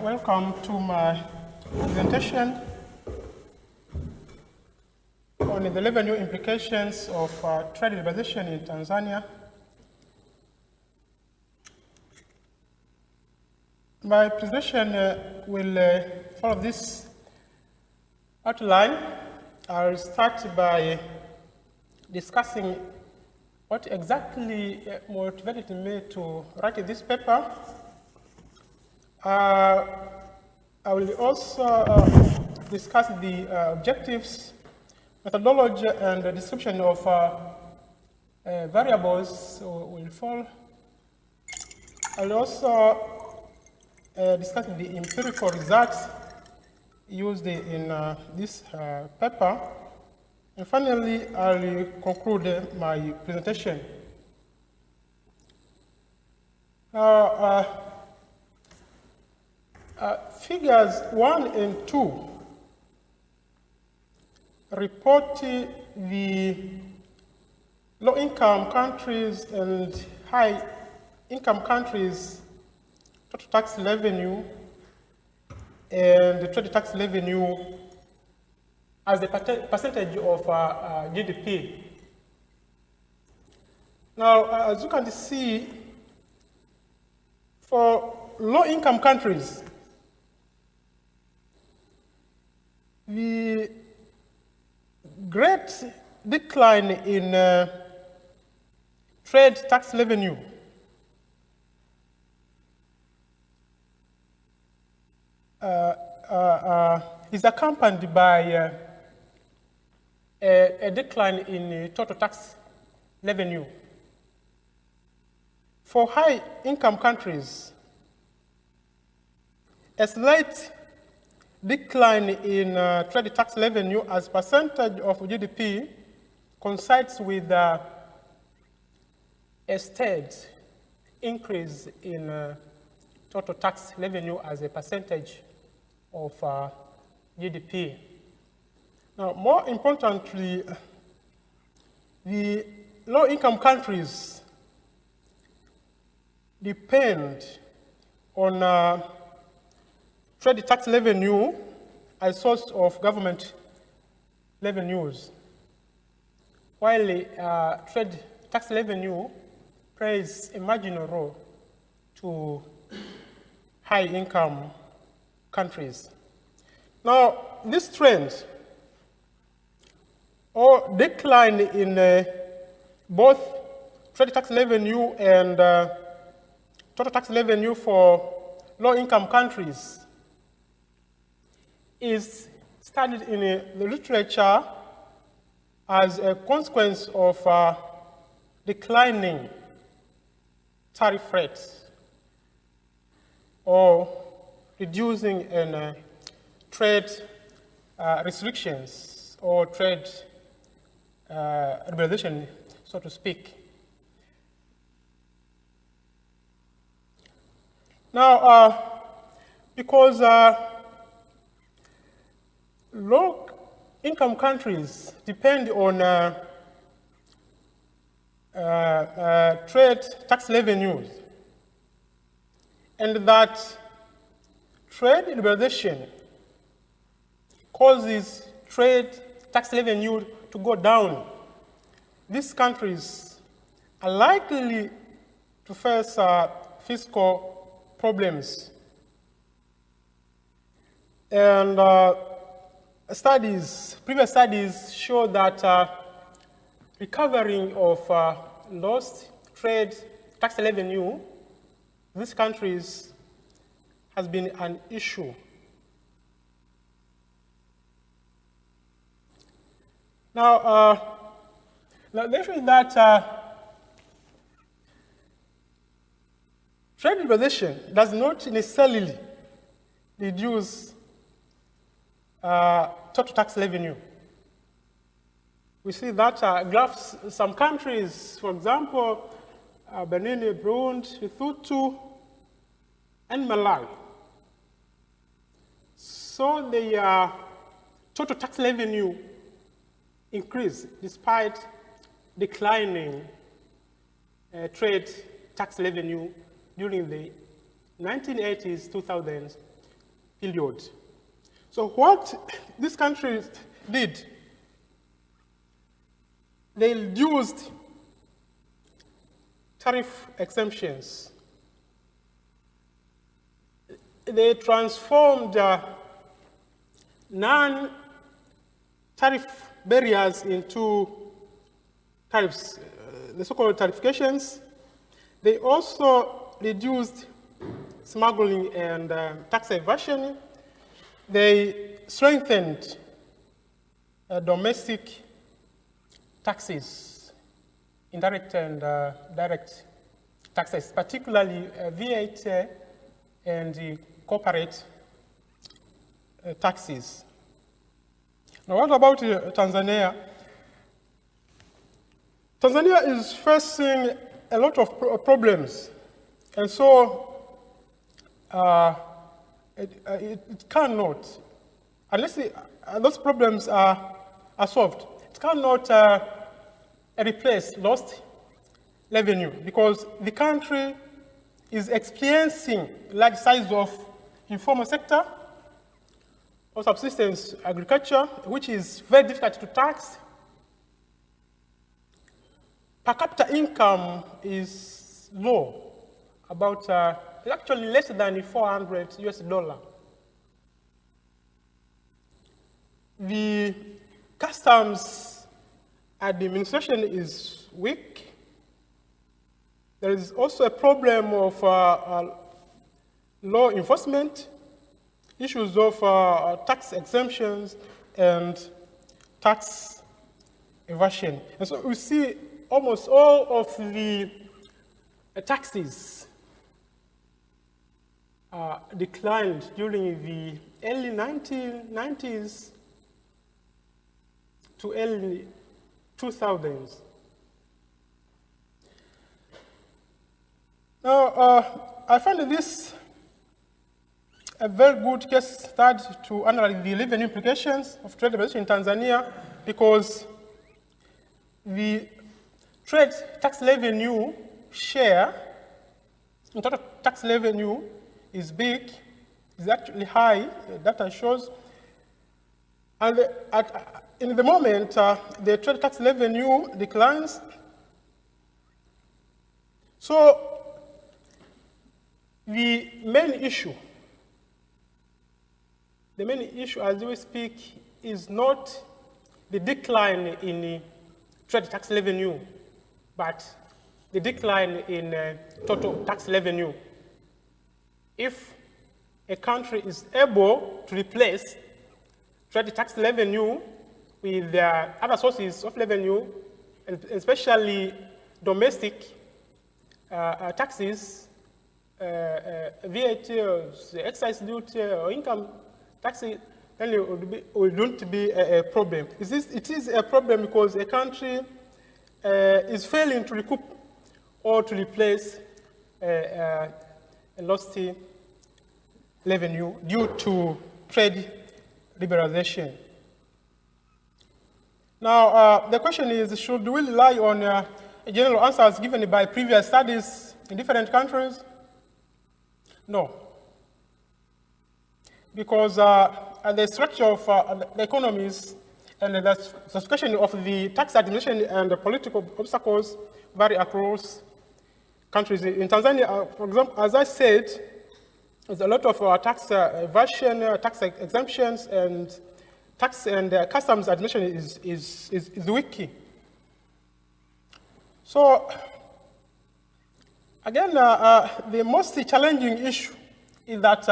Welcome to my presentation on the revenue implications of trade liberalization in Tanzania. My presentation will follow this outline. I'll start by discussing what exactly motivated me to write this paper. I will also discuss the objectives, methodology, and the description of variables will fall. I will also discuss the empirical results used in this paper. And finally, I will conclude my presentation. Figures 1 and 2 report the low-income countries and high-income countries' total tax revenue and the trade tax revenue as the percentage of GDP. Now, as you can see, for low-income countries, the great decline in trade tax revenue is accompanied by a decline in total tax revenue. For high-income countries, a slight decline in trade tax revenue as percentage of GDP coincides with a steady increase in total tax revenue as a percentage of GDP. Now, more importantly, the low-income countries depend on trade tax revenue as a source of government revenues, while trade tax revenue plays a marginal role to high-income countries. Now, this trend or decline in both trade tax revenue and total tax revenue for low-income countries is studied in the literature as a consequence of declining tariff rates or reducing in trade restrictions or trade liberalization, so to speak. Now, because low-income countries depend on trade tax revenues, and that trade liberalization causes trade tax revenue to go down, these countries are likely to face fiscal problems. And previous studies show that recovering of lost trade tax revenue in these countries has been an issue. Now, the issue is that trade liberalization does not necessarily reduce total tax revenue. We see that graphs, some countries, for example, Benin, Burundi, Lesotho, and Malawi. So the total tax revenue increased despite declining trade tax revenue during the 1980s, 2000s period. So what these countries did, they reduced tariff exemptions. They transformed non-tariff barriers into tariffs, the so-called tarifications. They also reduced smuggling and tax evasion. They strengthened domestic taxes, indirect and direct taxes, particularly VAT and the corporate taxes. Now, what about Tanzania? Tanzania is facing a lot of problems, and so it cannot, unless those problems are solved, it cannot replace lost revenue, because the country is experiencing large size of informal sector or subsistence agriculture, which is very difficult to tax. Per capita income is low, about actually less than $400 US. The customs administration is weak. There is also a problem of law enforcement, issues of tax exemptions and tax evasion. And so we see almost all of the taxes declined during the early 1990s to early 2000s. Now, I find this a very good case study to analyze the revenue implications of trade liberalization in Tanzania, because the trade tax revenue share in total tax revenue is big, is actually high, the data shows. And in the moment, the trade tax revenue declines. So the main issue as we speak is not the decline in trade tax revenue, but the decline in total tax revenue. If a country is able to replace trade tax revenue with other sources of revenue, and especially domestic taxes, VAT, excise duty, or income taxes, then it wouldn't be a problem. It is a problem because a country is failing to recoup or to replace a lost revenue due to trade liberalization. Now, the question is, should we rely on general answers given by previous studies in different countries? No. Because the structure of the economies and the sophistication of the tax administration and the political obstacles vary across countries. In Tanzania, for example, as I said, there's a lot of tax evasion, tax exemptions, and tax and customs administration is weak. So, again, the most challenging issue is that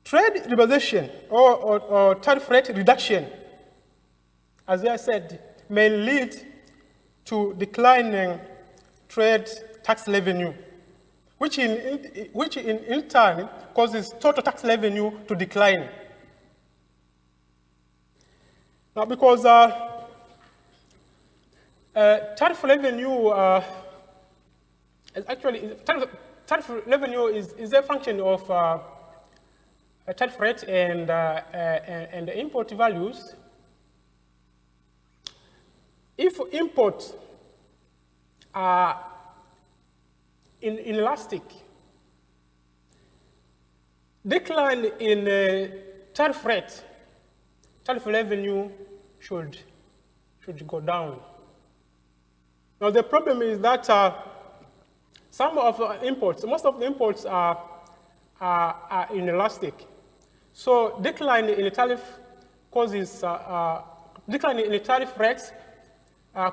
trade liberalization or tariff rate reduction, as I said, may lead to declining trade tax revenue, which in turn causes total tax revenue to decline. Now, because tariff revenue is actually tariff revenue is a function of tariff rate and import values. If imports are inelastic, decline in tariff rate, tariff revenue should go down. Now the problem is that some of the imports, most of the imports are inelastic. So decline in the tariff causes decline in the tariff rates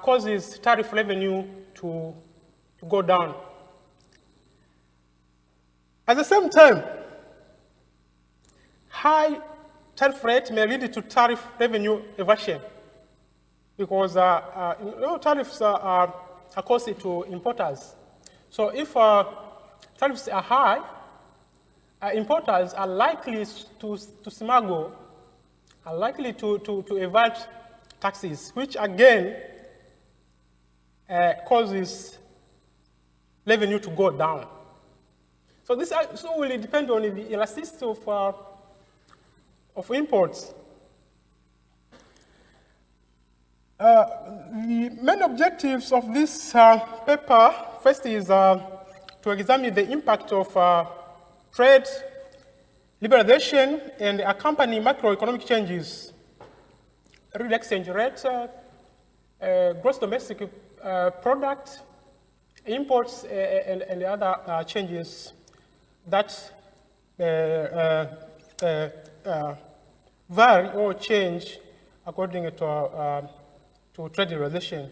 causes tariff revenue to go down. At the same time, high tariff rate may lead to tariff revenue evasion because tariffs are costly to importers. So if tariffs are high, importers are likely to smuggle, are likely to evade taxes, which again causes revenue to go down. So this also will depend on the elasticity of imports. The main objectives of this paper, first is to examine the impact of trade liberalization and accompanying macroeconomic changes, real exchange rate, gross domestic product, imports, and the other changes that vary or change according to trade liberalization.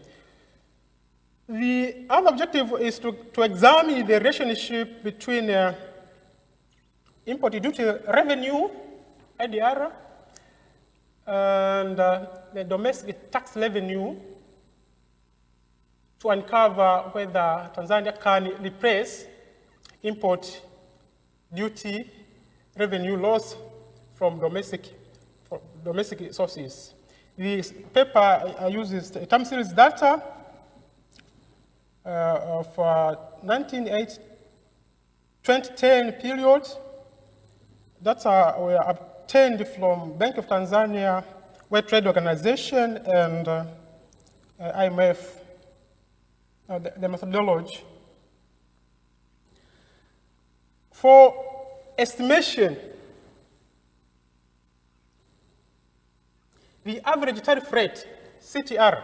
The other objective is to examine the relationship between import duty revenue, IDR, and the domestic tax revenue to uncover whether Tanzania can replace import duty revenue loss from domestic sources. This paper uses a time series data of 2010 period. Data were obtained from Bank of Tanzania, World Trade Organization, and IMF, the methodology. For estimation, the average tariff rate, CTR,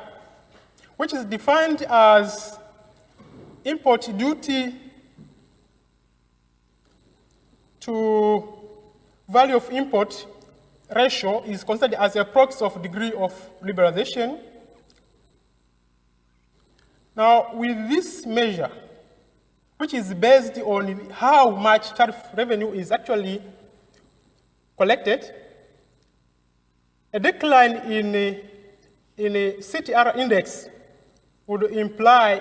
which is defined as import duty to value of import ratio, is considered as a proxy of degree of liberalization Now, with this measure, which is based on how much tariff revenue is actually collected, a decline in a CTR index would imply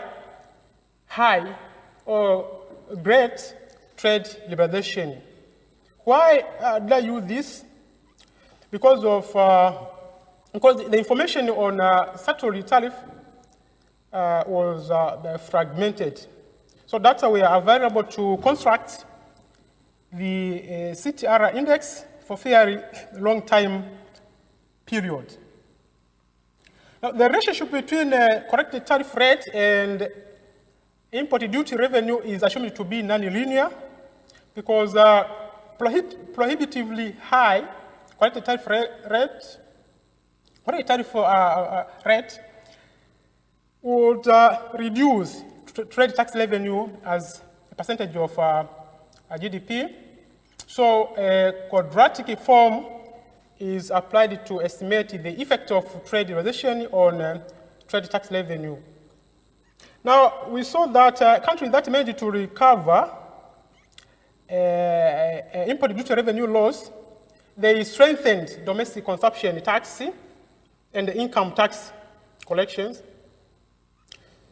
high or great trade liberalization. Why did I use this? Because the information on statutory tariff was fragmented. So that's how we are available to construct the CTR index for fairly long time period. Now, the relationship between corrected tariff rate and import duty revenue is assumed to be non-linear because prohibitively high corrected tariff rate would reduce trade tax revenue as a percentage of GDP. So a quadratic form is applied to estimate the effect of trade liberalization on trade tax revenue. Now, we saw that countries that managed to recover import duty revenue loss, they strengthened domestic consumption tax and income tax collections.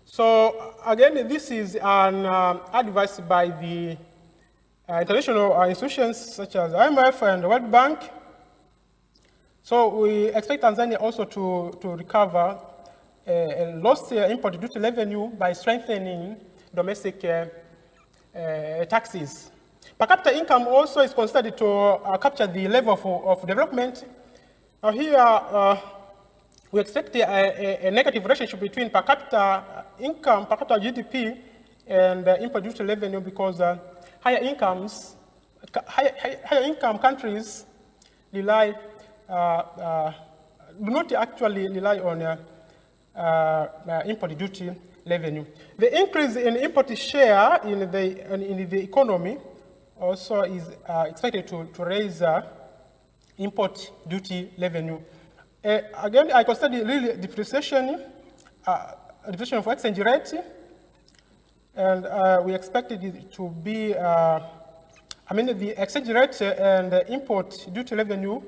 So again, this is an advice by the international institutions such as IMF and the World Bank. So we expect Tanzania also to recover lost import duty revenue by strengthening domestic taxes. Per capita income also is considered to capture the level of development. Now here, we expect a negative relationship between per capita income, per capita GDP, and import duty revenue because higher income countries rely, do not actually rely on import duty revenue. The increase in import share in the economy also is expected to raise import duty revenue. Again, I consider really depreciation of exchange rate, and we expected it to be, the exchange rate and the import duty revenue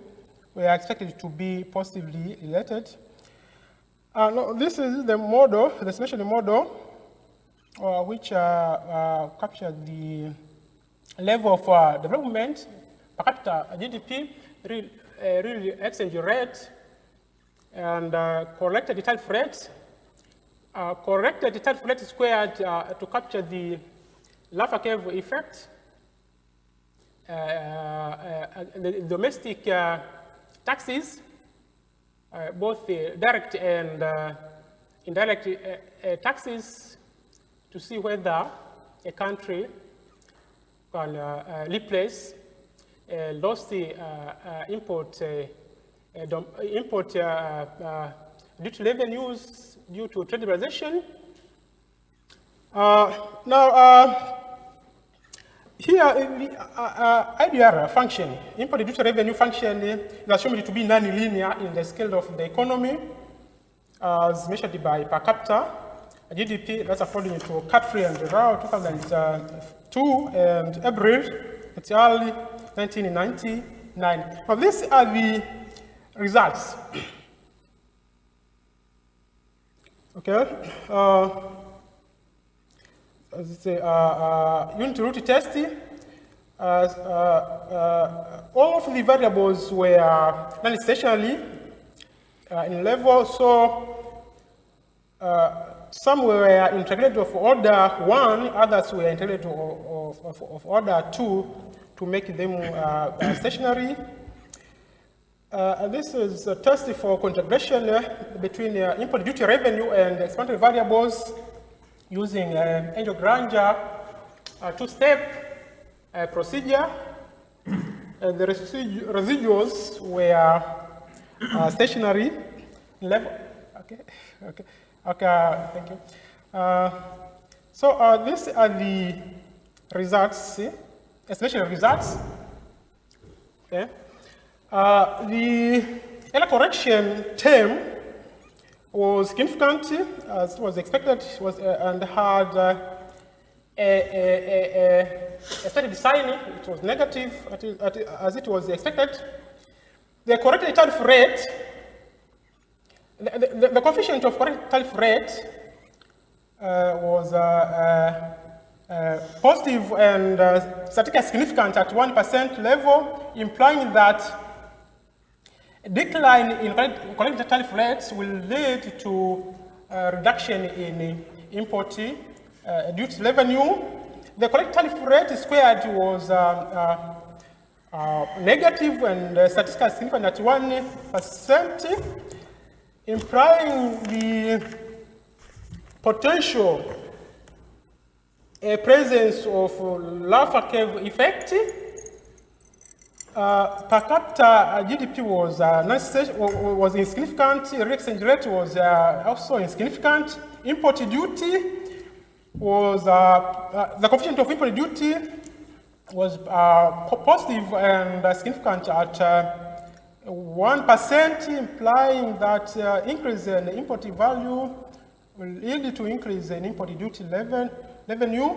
were expected to be positively related. Now, this is the model, the estimation model, which captured the level of development, per capita GDP, real exchange rate, and corrected tariff rate. Corrected tariff rate squared to capture the Laffer curve effect. The domestic taxes, both the direct and indirect taxes, to see whether a country can replace lost import duty revenues due to trade liberalization. Here, the IDR function, import duty revenue function, is assumed to be non-linear in the scale of the economy, as measured by per capita GDP. That's according to Catfree and Rao 2002 and April, it's early 1999. Now, these are the results. Okay. As it's a unit root test, all of the variables were non-stationary in level, so some were integrated of order 1, others were integrated of order 2 to make them stationary. This is a test for integration between import duty revenue and explanatory variables using Angel Granger two-step procedure. The residuals were stationary level. Okay, thank you. So these are the results, especially results. Okay. The error correction term was significant, as was expected, and had a static design. It was negative, as it was expected. The corrected tariff rate, the coefficient of corrected tariff rate was positive and statistically significant at 1% level, implying that a decline in collected tariff rates will lead to a reduction in import duty revenue. The collected tariff rate squared was negative and statistically significant at 1%, implying the potential presence of Laffer curve effect. Per capita GDP was insignificant. Real exchange rate was also insignificant. Import duty was the coefficient of import duty was positive and significant at 1%, implying that increase in import value will lead to increase in import duty revenue.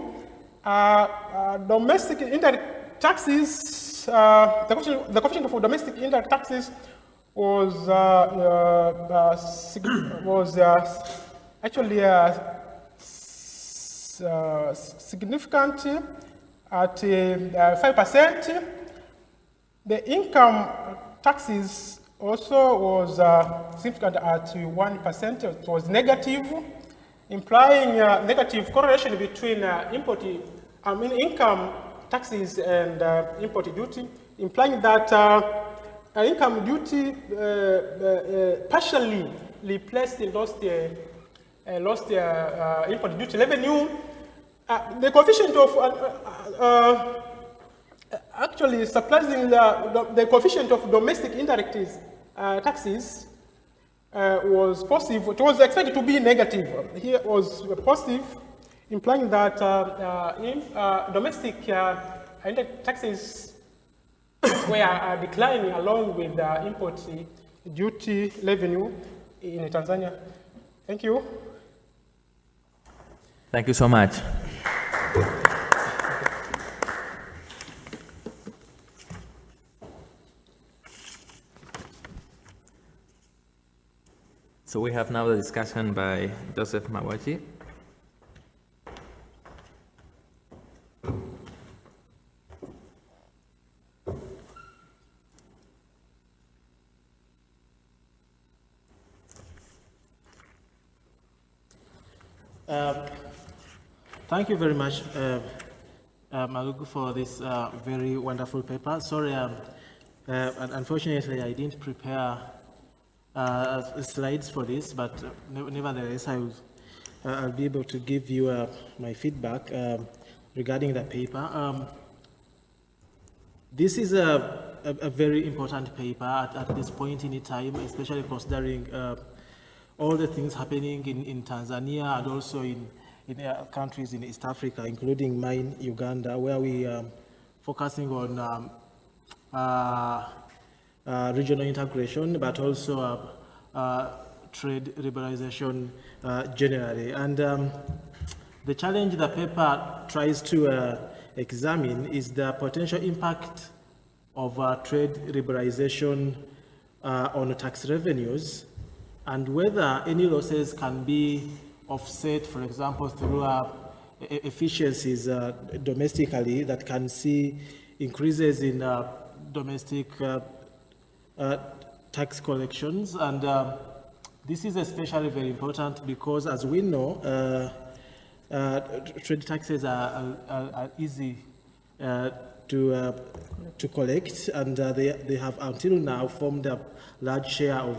Domestic indirect taxes, the coefficient of domestic indirect taxes was actually significant at 5%. The income taxes also was significant at 1%. It was negative, implying negative correlation between income taxes and import duty, implying that income duty partially replaced the lost import duty revenue. The coefficient of actually surprising the coefficient of domestic indirect taxes was positive. It was expected to be negative. Here it was positive, implying that domestic indirect taxes were declining along with the import duty revenue in Tanzania. Thank you. Thank you so much. So we have now the discussion by Joseph Mawejje. Thank you very much, Malugu, for this very wonderful paper. Sorry, unfortunately, I didn't prepare slides for this, but nevertheless, I'll be able to give you my feedback regarding the paper. This is a very important paper at this point in time, especially considering all the things happening in Tanzania and also in countries in East Africa, including mine, Uganda, where we are focusing on regional integration, but also trade liberalization generally. And the challenge the paper tries to examine is the potential impact of trade liberalization on tax revenues, and whether any losses can be offset, for example, through efficiencies domestically that can see increases in domestic tax collections. And this is especially very important because, as we know, trade taxes are easy to collect, and they have until now formed a large share of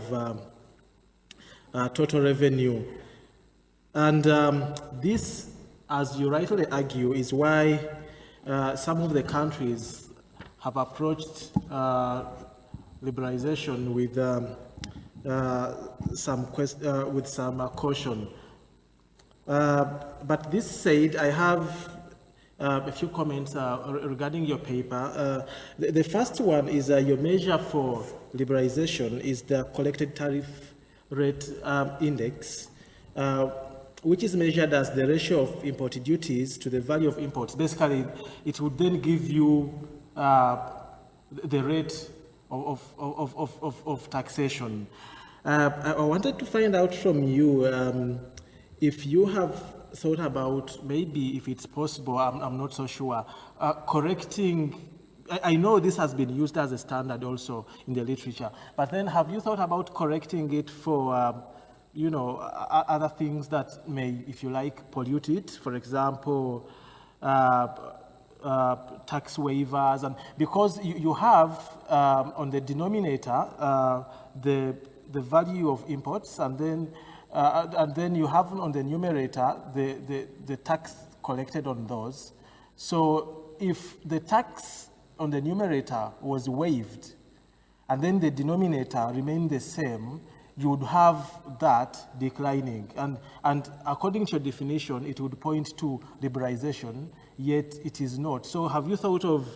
total revenue. And this, as you rightly argue, is why some of the countries have approached liberalization with some caution. But this said, I have a few comments regarding your paper. The first one is your measure for liberalization is the collected tariff rate index, which is measured as the ratio of import duties to the value of imports. Basically, it would then give you the rate of taxation. I wanted to find out from you if you have thought about, maybe if it's possible, I'm not so sure, correcting. I know this has been used as a standard also in the literature, but then have you thought about correcting it for you know, other things that may, if you like, pollute it? For example, tax waivers, and because you have on the denominator the value of imports, and then you have on the numerator the tax collected on those. So if the tax on the numerator was waived, and then the denominator remained the same, you would have that declining. And according to your definition, it would point to liberalization, yet it is not. So have you thought of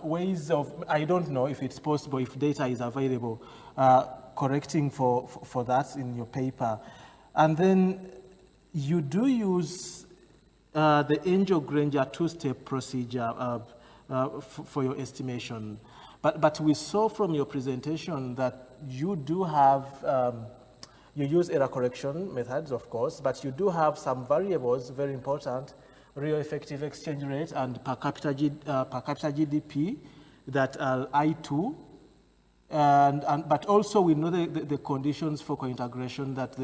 ways of, I don't know if it's possible, if data is available, correcting for that in your paper? And then you do use the Angel-Granger two-step procedure for your estimation. But we saw from your presentation that you do have, you use error correction methods, of course, but you do have some variables, very important, real effective exchange rate and per capita GDP that are I2. But also we know the conditions for co-integration, that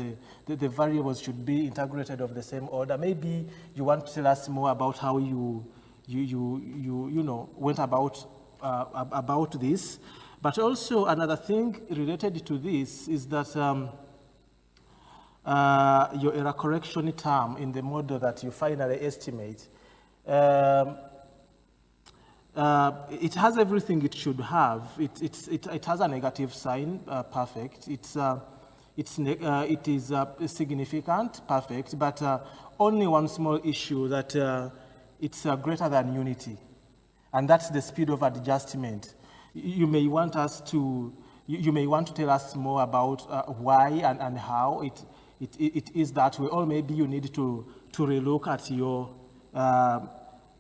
the variables should be integrated of the same order. Maybe you want to tell us more about how you know, went about this. But also another thing related to this is that your error correction term in the model that you finally estimate, it has everything it should have. It has a negative sign, perfect. It is significant, perfect, but only one small issue, that it's greater than unity, and that's the speed of adjustment. You may want us to, you may want to tell us more about why and how it is that way, or maybe you need to relook at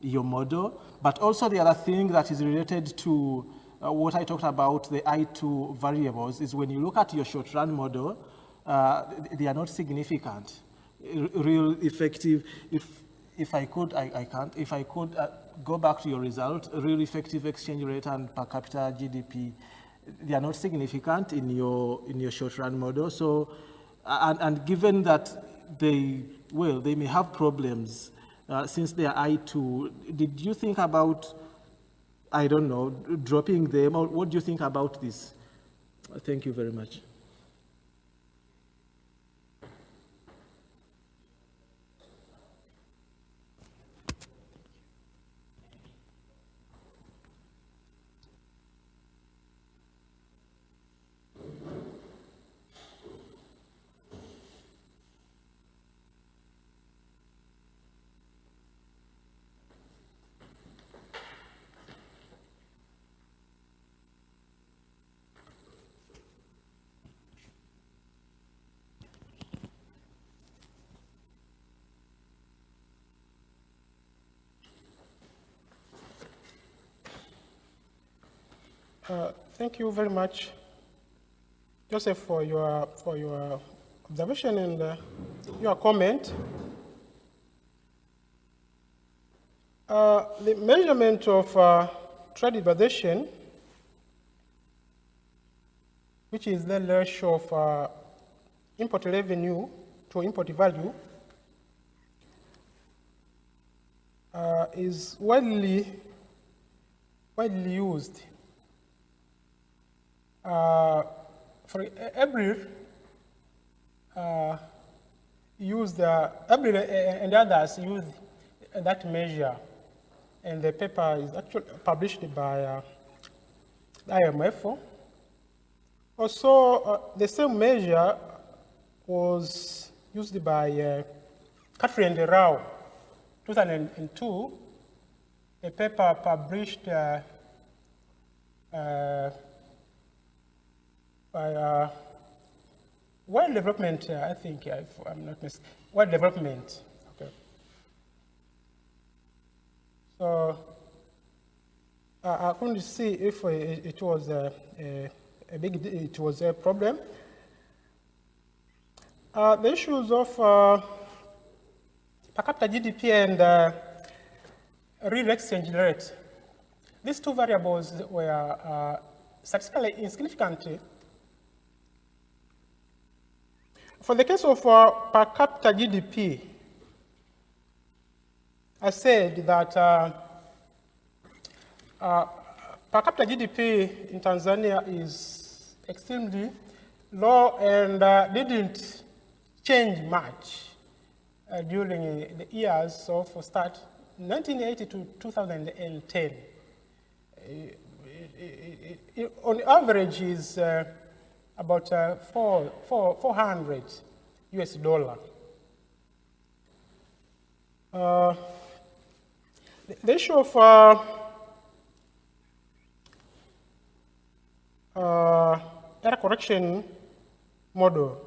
your model. But also the other thing that is related to what I talked about, the I2 variables, is when you look at your short-run model, they are not significant. Real effective, if I could, I can't. If I could go back to your result, real effective exchange rate and per capita GDP, they are not significant in your short-run model. So, and given that they may have problems since they are I2, did you think about, I don't know, dropping them, or what do you think about this? Thank you very much. Thank you very much, Joseph, for your observation and your comment. The measurement of trade liberalization, which is the ratio of import revenue to import value, is widely used. For April, April and others use that measure, and the paper is actually published by the IMF. Also, the same measure was used by Catherine de Rao, 2002, a paper published by While development, I think, if I'm not mistaken, while development, okay. So I couldn't see if it was it was a problem. The issues of per capita GDP and real exchange rate. These two variables were statistically insignificant. For the case of per capita GDP, I said that per capita GDP in Tanzania is extremely low and didn't change much during the years of start 1980 to 2010. On average is about 400 US dollar. The issue of error correction model.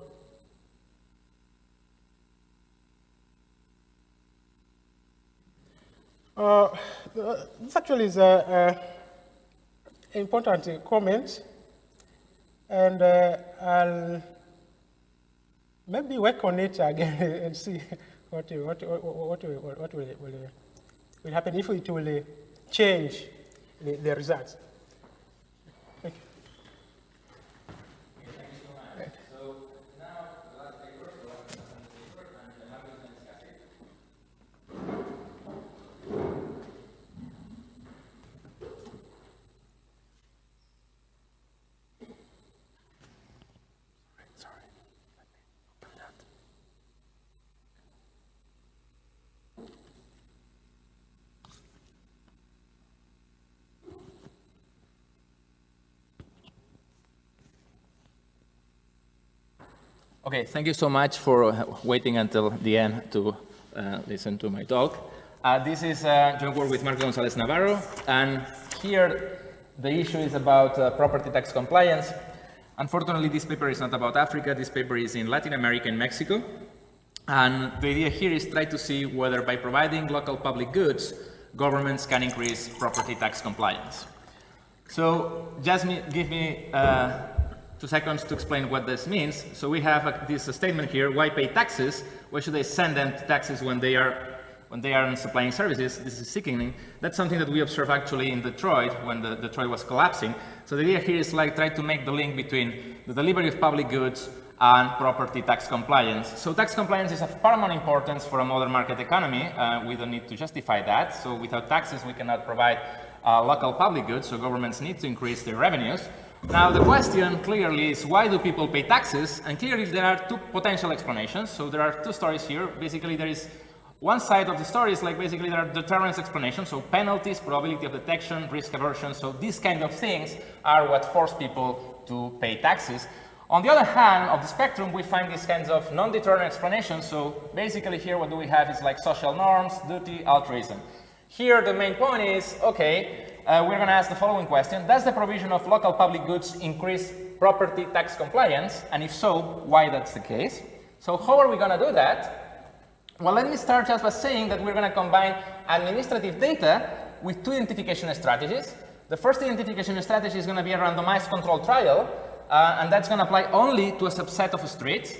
This actually is an important comment, and I'll maybe work on it again and see what will happen, if it will change the results. Thank you. Okay, thank you so much for waiting until the end to listen to my talk. This is joint work with Marco González Navarro, and here the issue is about property tax compliance. Unfortunately, this paper is not about Africa. This paper is in Latin America and Mexico. And the idea here is try to see whether by providing local public goods, governments can increase property tax compliance. So just give me 2 seconds to explain what this means. So we have this statement here: why pay taxes? Why should they send them taxes when they are supplying services? This is sickening. That's something that we observed actually in Detroit when the Detroit was collapsing. So the idea here is like try to make the link between the delivery of public goods and property tax compliance. So tax compliance is of paramount importance for a modern market economy. We don't need to justify that. So without taxes, we cannot provide local public goods. So governments need to increase their revenues. Now the question clearly is, why do people pay taxes? And clearly there are two potential explanations. So there are two stories here. Basically there is one side of the story is like basically there are deterrence explanations, so penalties, probability of detection, risk aversion. So these kind of things are what force people to pay taxes. On the other hand of the spectrum, we find these kinds of non-deterrent explanations. So basically here what do we have is like social norms, duty, altruism. Here the main point is, okay, we're going to ask the following question: does the provision of local public goods increase property tax compliance? And if so, why that's the case? So how are we going to do that? Well, let me start just by saying that we're going to combine administrative data with two identification strategies. The first identification strategy is going to be a randomized control trial, and that's going to apply only to a subset of streets.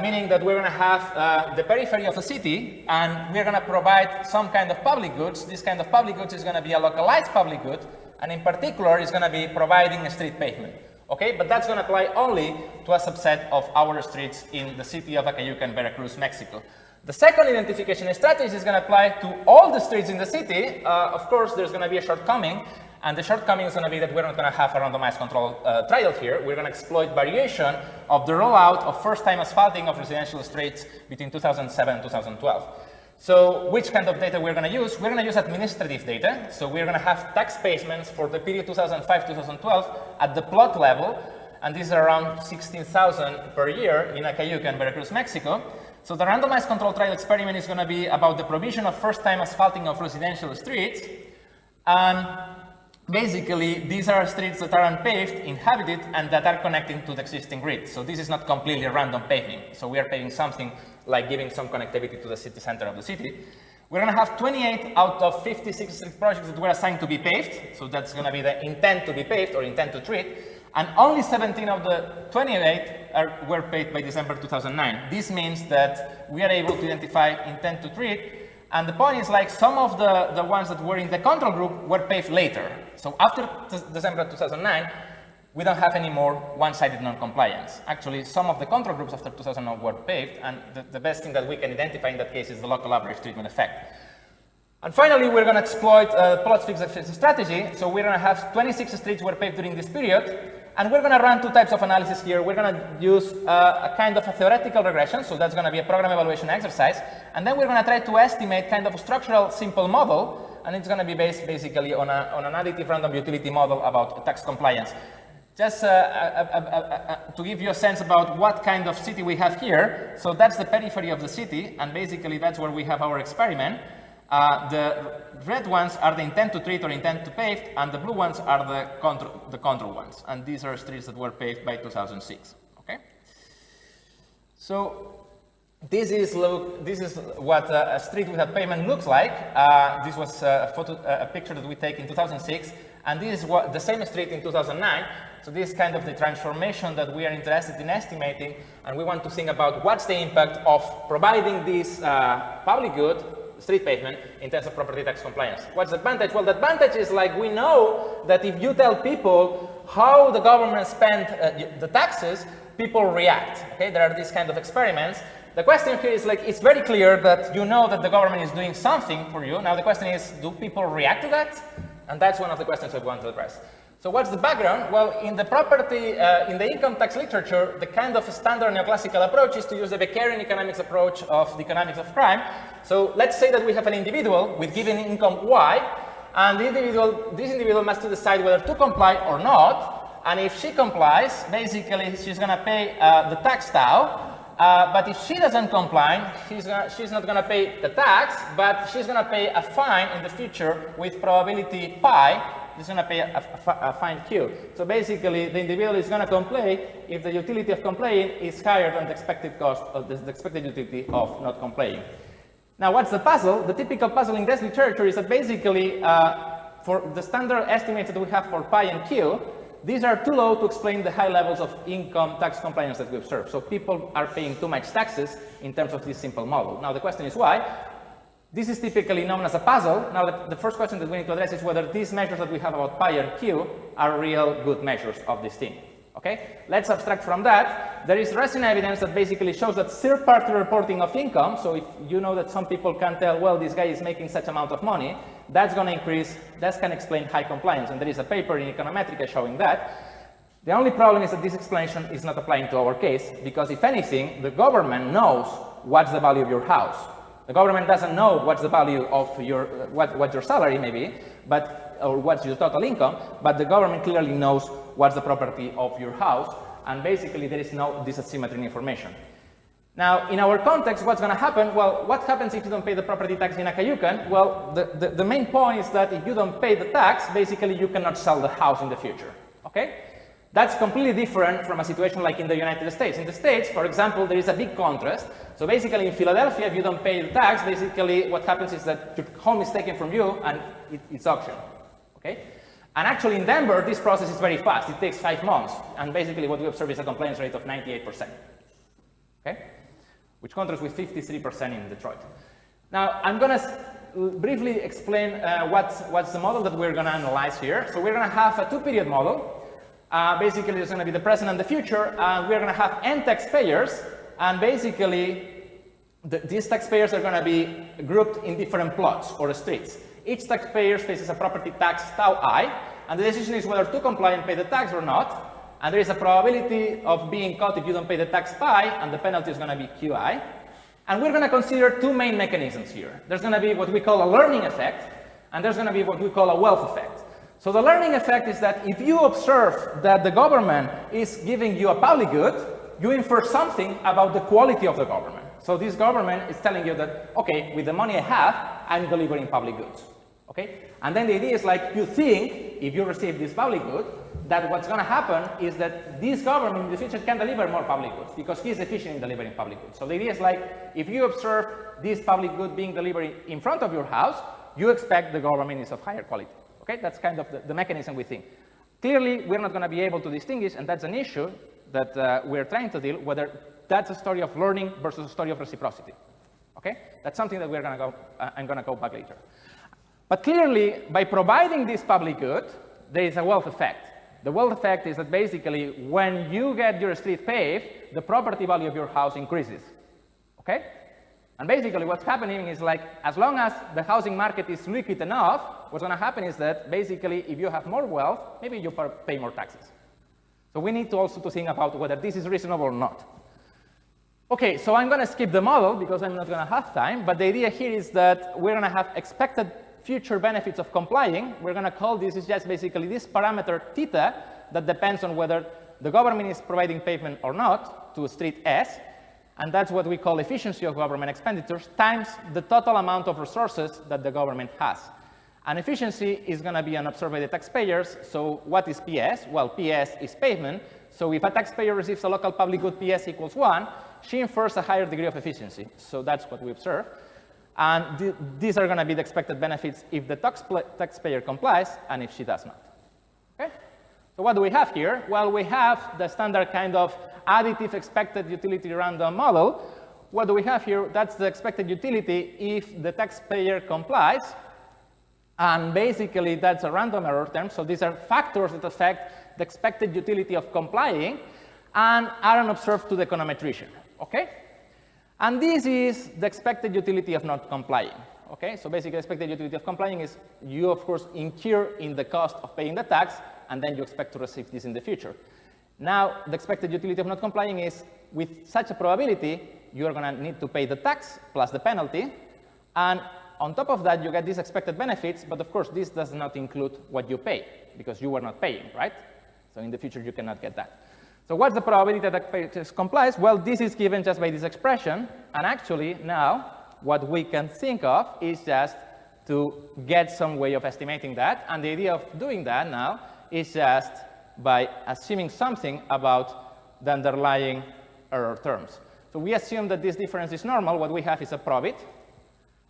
Meaning that we're going to have the periphery of a city, and we're going to provide some kind of public goods. This kind of public goods is going to be a localized public good, and in particular is going to be providing a street pavement. Okay, but that's going to apply only to a subset of our streets in the city of Acayuca and Veracruz, Mexico. The second identification strategy is going to apply to all the streets in the city. Of course, there's going to be a shortcoming. And the shortcoming is going to be that we're not going to have a randomized control trial here. We're going to exploit variation of the rollout of first-time asphalting of residential streets between 2007 and 2012. So which kind of data we're going to use? We're going to use administrative data. So we're going to have tax payments for the period 2005-2012 at the plot level. And these are around 16,000 per year in Acayuca and Veracruz, Mexico. So the randomized control trial experiment is going to be about the provision of first-time asphalting of residential streets. And basically, these are streets that are unpaved, inhabited, and that are connecting to the existing grid. So this is not completely random paving. So we are paving something like giving some connectivity to the city center of the city. We're going to have 28 out of 56 street projects that were assigned to be paved. So that's going to be the intent to be paved or intent to treat. And only 17 of the 28 were paved by December 2009. This means that we are able to identify intent to treat. And the point is, like, some of the ones that were in the control group were paved later. So after December 2009, we don't have any more one-sided non-compliance. Actually, some of the control groups after 2009 were paved, and the best thing that we can identify in that case is the local average treatment effect. And finally, we're going to exploit plot fixed efficiency strategy. So we're going to have 26 streets were paved during this period, and we're going to run two types of analysis here. We're going to use a kind of a theoretical regression, so that's going to be a program evaluation exercise, and then we're going to try to estimate kind of a structural simple model, and it's going to be based basically on an additive random utility model about tax compliance. Just to give you a sense about what kind of city we have here, so that's the periphery of the city, and basically that's where we have our experiment. The red ones are the intent to treat or intent to pave, and the blue ones are the control ones. And these are streets that were paved by 2006. Okay. So this is what a street without pavement looks like. This was a picture that we take in 2006, and this is what the same street in 2009. So this is kind of the transformation that we are interested in estimating, and we want to think about what's the impact of providing this public good, street pavement, in terms of property tax compliance. What's the advantage? Well, the advantage is, like, we know that if you tell people how the government spent the taxes, people react. Okay, there are these kind of experiments. The question here is, like, it's very clear that you know that the government is doing something for you. Now the question is, do people react to that? And that's one of the questions I want to address. So what's the background? Well, in the property, in the income tax literature, the kind of standard neoclassical approach is to use the Beckerian economics approach of the economics of crime. So let's say that we have an individual with given income Y, and this individual must decide whether to comply or not. And if she complies, basically she's going to pay the tax tau. But if she doesn't comply, she's not going to pay the tax, but she's going to pay a fine in the future with probability pi. She's going to pay a fine Q. So basically, the individual is going to comply if the utility of complying is higher than the expected cost of the expected utility of not complying. Now, what's the puzzle? The typical puzzle in this literature is that basically, for the standard estimates that we have for pi and Q, these are too low to explain the high levels of income tax compliance that we observe. So people are paying too much taxes in terms of this simple model. Now, the question is why? This is typically known as a puzzle. Now, the first question that we need to address is whether these measures that we have about pi and Q are real good measures of this thing. Okay? Let's abstract from that. There is recent evidence that basically shows that third-party reporting of income, so if you know that some people can tell, well, this guy is making such amount of money, that's going to increase, that can explain high compliance. And there is a paper in Econometrica showing that. The only problem is that this explanation is not applying to our case, because if anything, the government knows what's the value of your house. The government doesn't know what's the value of your, what your salary may be, or what's your total income, but the government clearly knows what's the property of your house, and basically there is no disasymmetry in information. Now, in our context, what's going to happen? Well, what happens if you don't pay the property tax in Akayukan? Well, the main point is that if you don't pay the tax, basically you cannot sell the house in the future, okay? That's completely different from a situation like in the United States. In the States, for example, there is a big contrast. So basically in Philadelphia, if you don't pay the tax, basically what happens is that your home is taken from you and it's auctioned, okay? And actually in Denver, this process is very fast. It takes 5 months. And basically what we observe is a compliance rate of 98%, okay? Which contrasts with 53% in Detroit. Now, I'm going to briefly explain what's the model that we're going to analyze here. So we're going to have a 2-period model. Basically, there's going to be the present and the future. We're going to have n taxpayers, and basically, these taxpayers are going to be grouped in different plots or streets. Each taxpayer faces a property tax tau I, and the decision is whether to comply and pay the tax or not. And there is a probability of being caught if you don't pay the tax pi, and the penalty is going to be QI. And we're going to consider 2 main mechanisms here. There's going to be what we call a learning effect, and there's going to be what we call a wealth effect. So the learning effect is that if you observe that the government is giving you a public good, you infer something about the quality of the government. So this government is telling you that, okay, with the money I have, I'm delivering public goods, okay? And then the idea is like, you think if you receive this public good, that what's going to happen is that this government in the future can deliver more public goods because he's efficient in delivering public goods. So the idea is like, if you observe this public good being delivered in front of your house, you expect the government is of higher quality. Okay, that's kind of the mechanism we think. Clearly, we're not going to be able to distinguish, and that's an issue that we're trying to deal, whether that's a story of learning versus a story of reciprocity. Okay, that's something that we're going to go, I'm going to go back later. But clearly, by providing this public good, there is a wealth effect. The wealth effect is that basically, when you get your street paved, the property value of your house increases. Okay? And basically, what's happening is like, as long as the housing market is liquid enough, what's going to happen is that basically, if you have more wealth, maybe you pay more taxes. So we need to also to think about whether this is reasonable or not. Okay, so I'm going to skip the model because I'm not going to have time, but the idea here is that we're going to have expected future benefits of complying. We're going to call this is just basically this parameter theta that depends on whether the government is providing pavement or not to street S, and that's what we call efficiency of government expenditures times the total amount of resources that the government has. And efficiency is going to be observed by the taxpayers. So what is PS? Well, PS is pavement. So if a taxpayer receives a local public good PS equals 1, she infers a higher degree of efficiency. So that's what we observe. And these are going to be the expected benefits if the taxpayer complies and if she does not. Okay? So what do we have here? Well, we have the standard kind of additive expected utility random model. What do we have here? That's the expected utility if the taxpayer complies. And basically, that's a random error term. So these are factors that affect the expected utility of complying and are unobserved to the econometrician. Okay? And this is the expected utility of not complying. Okay? So basically, expected utility of complying is you, of course, incur in the cost of paying the tax, and then you expect to receive this in the future. Now, the expected utility of not complying is, with such a probability, you're going to need to pay the tax plus the penalty. And on top of that, you get these expected benefits. But of course, this does not include what you pay, because you were not paying, right? So in the future, you cannot get that. So what's the probability that it complies? Well, this is given just by this expression. And actually, now, what we can think of is just to get some way of estimating that. And the idea of doing that now is just by assuming something about the underlying error terms. So we assume that this difference is normal. What we have is a probit.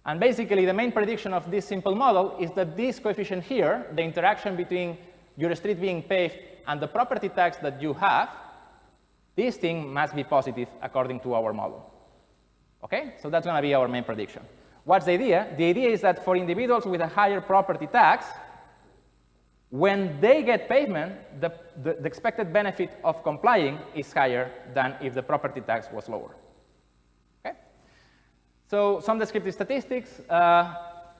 And basically, the main prediction of this simple model is that this coefficient here, the interaction between your street being paved and the property tax that you have, this thing must be positive according to our model. Okay? So that's going to be our main prediction. What's the idea? The idea is that for individuals with a higher property tax, when they get pavement, the expected benefit of complying is higher than if the property tax was lower. Okay? So some descriptive statistics.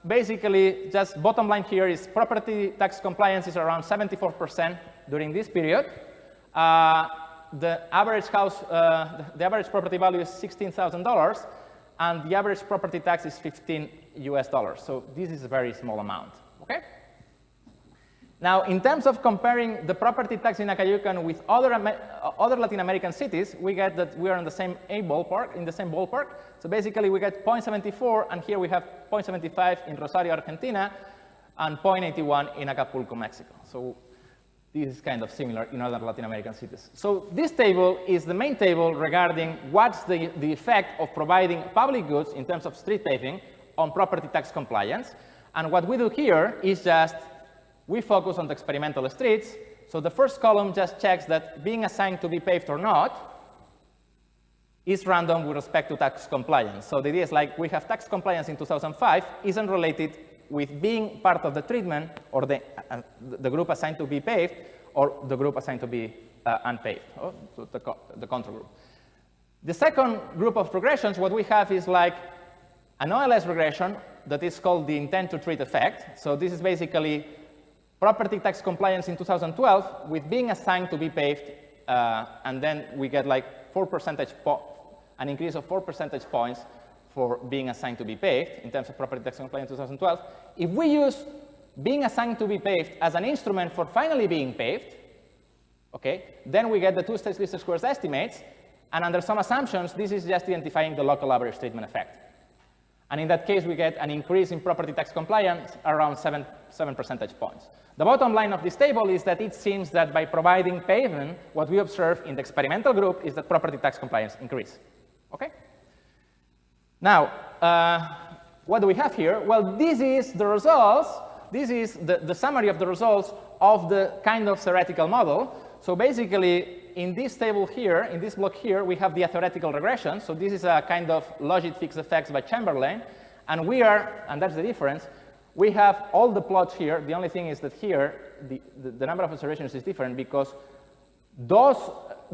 Basically, just bottom line here is property tax compliance is around 74% during this period. The average house, the average property value is $16,000, and the average property tax is $15 US. So this is a very small amount. Okay? Now, in terms of comparing the property tax in Acayucan with other Latin American cities, we get that we are in the same ballpark. So basically, we get 0.74, and here we have 0.75 in Rosario, Argentina, and 0.81 in Acapulco, Mexico. So this is kind of similar in other Latin American cities. So this table is the main table regarding what's the effect of providing public goods in terms of street paving on property tax compliance. And what we do here is just we focus on the experimental streets. So the first column just checks that being assigned to be paved or not is random with respect to tax compliance. So the idea is like we have tax compliance in 2005 isn't related with being part of the treatment or the group assigned to be paved or the group assigned to be unpaved, so the control group. The second group of regressions, what we have is like an OLS regression that is called the intent to treat effect. So this is basically property tax compliance in 2012 with being assigned to be paved, and then we get like an increase of 4 percentage points for being assigned to be paved in terms of property tax compliance in 2012. If we use being assigned to be paved as an instrument for finally being paved, okay, then we get the two-stage least squares estimates, and under some assumptions, this is just identifying the local average treatment effect. And in that case, we get an increase in property tax compliance around 7 percentage points. The bottom line of this table is that it seems that by providing pavement, what we observe in the experimental group is that property tax compliance increase. Okay? Now, what do we have here? Well, this is the results. This is the summary of the results of the kind of theoretical model. So basically, in this table here, in this block here, we have the theoretical regression. So this is a kind of Logit fixed effects by Chamberlain. And we are, and that's the difference, we have all the plots here. The only thing is that here, the number of observations is different because those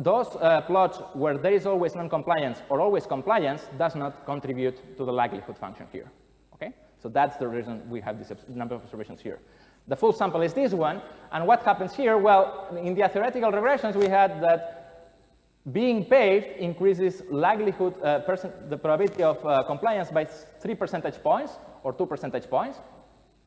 plots where there is always non-compliance or always compliance does not contribute to the likelihood function here. Okay? So that's the reason we have this number of observations here. The full sample is this one. And what happens here? Well, in the theoretical regressions, we had that being paved increases likelihood, the probability of compliance by 3 percentage points or 2 percentage points.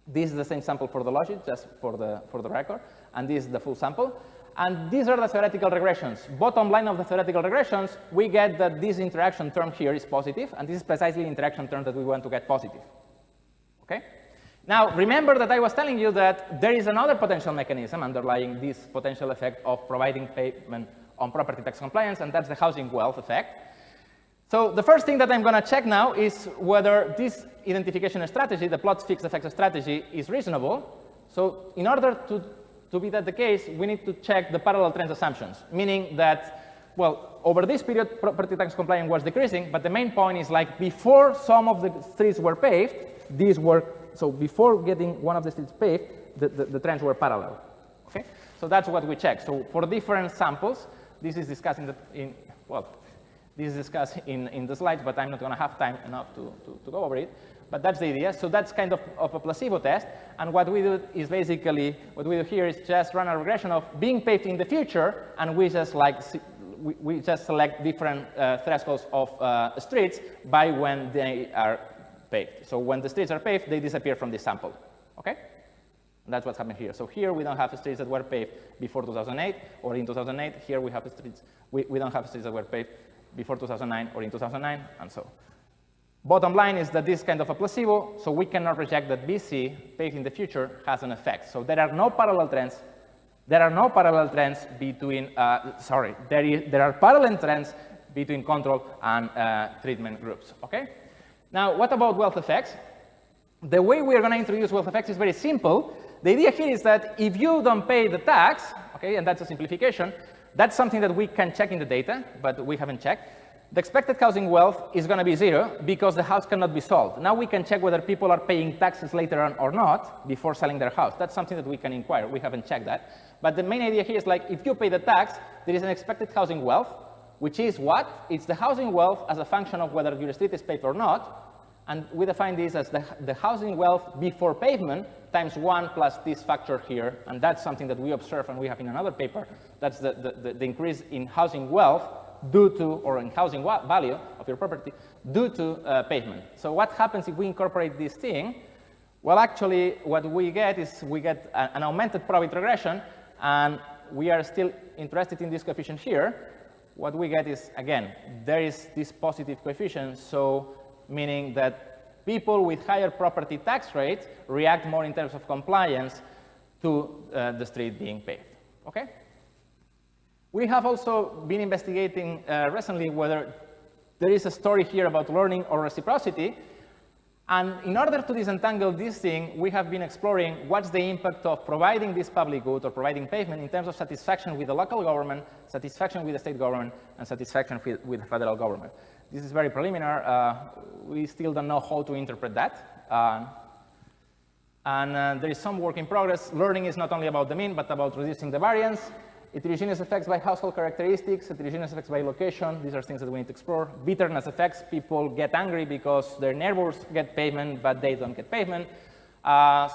This is the same sample for the Logit, just for the record. And this is the full sample. And these are the theoretical regressions. Bottom line of the theoretical regressions, we get that this interaction term here is positive. And this is precisely the interaction term that we want to get positive. Okay? Now, remember that I was telling you that there is another potential mechanism underlying this potential effect of providing payment on property tax compliance, and that's the housing wealth effect. So the first thing that I'm going to check now is whether this identification strategy, the plot fixed effects strategy, is reasonable. So in order to be that the case, we need to check the parallel trends assumptions, meaning that, well, over this period, property tax compliance was decreasing, but the main point is like before some of the streets were paved, these were, so before getting one of the streets paved, the trends were parallel. Okay? So that's what we check. So for different samples, this is discussed in the slides, but I'm not going to have time enough to go over it. But that's the idea. So that's kind of a placebo test. And what we do is basically, what we do here is just run a regression of being paved in the future, and we just we just select different thresholds of streets by when they are paved. So when the streets are paved, they disappear from this sample. Okay? And that's what's happening here. So here we don't have streets that were paved before 2008 or in 2008. Here we have streets, we don't have streets that were paved before 2009 or in 2009, and so. Bottom line is that this is kind of a placebo, so we cannot reject that BC paved in the future has an effect. So there are no parallel trends. There are no parallel trends between, there are parallel trends between control and treatment groups, okay? Now, what about wealth effects? The way we are going to introduce wealth effects is very simple. The idea here is that if you don't pay the tax, okay, and that's a simplification, that's something that we can check in the data, but we haven't checked. The expected housing wealth is going to be 0 because the house cannot be sold. Now we can check whether people are paying taxes later on or not before selling their house. That's something that we can inquire. We haven't checked that. But the main idea here is like if you pay the tax, there is an expected housing wealth, which is what? It's the housing wealth as a function of whether your street is paved or not. And we define this as the housing wealth before pavement times 1 plus this factor here. And that's something that we observe and we have in another paper. That's the increase in housing wealth due to, or in housing value of your property, due to pavement. So what happens if we incorporate this thing? Well, actually, what we get is we get an augmented probability regression, and we are still interested in this coefficient here. What we get is, again, there is this positive coefficient, so meaning that people with higher property tax rates react more in terms of compliance to the street being paved, okay? We have also been investigating recently whether there is a story here about learning or reciprocity. And in order to disentangle this thing, we have been exploring what's the impact of providing this public good or providing pavement in terms of satisfaction with the local government, satisfaction with the state government, and satisfaction with the federal government. This is very preliminary. We still don't know how to interpret that. And there is some work in progress. Learning is not only about the mean, but about reducing the variance. Heterogeneous effects by household characteristics, heterogeneous effects by location, these are things that we need to explore. Bitterness effects, people get angry because their neighbors get pavement, but they don't get pavement.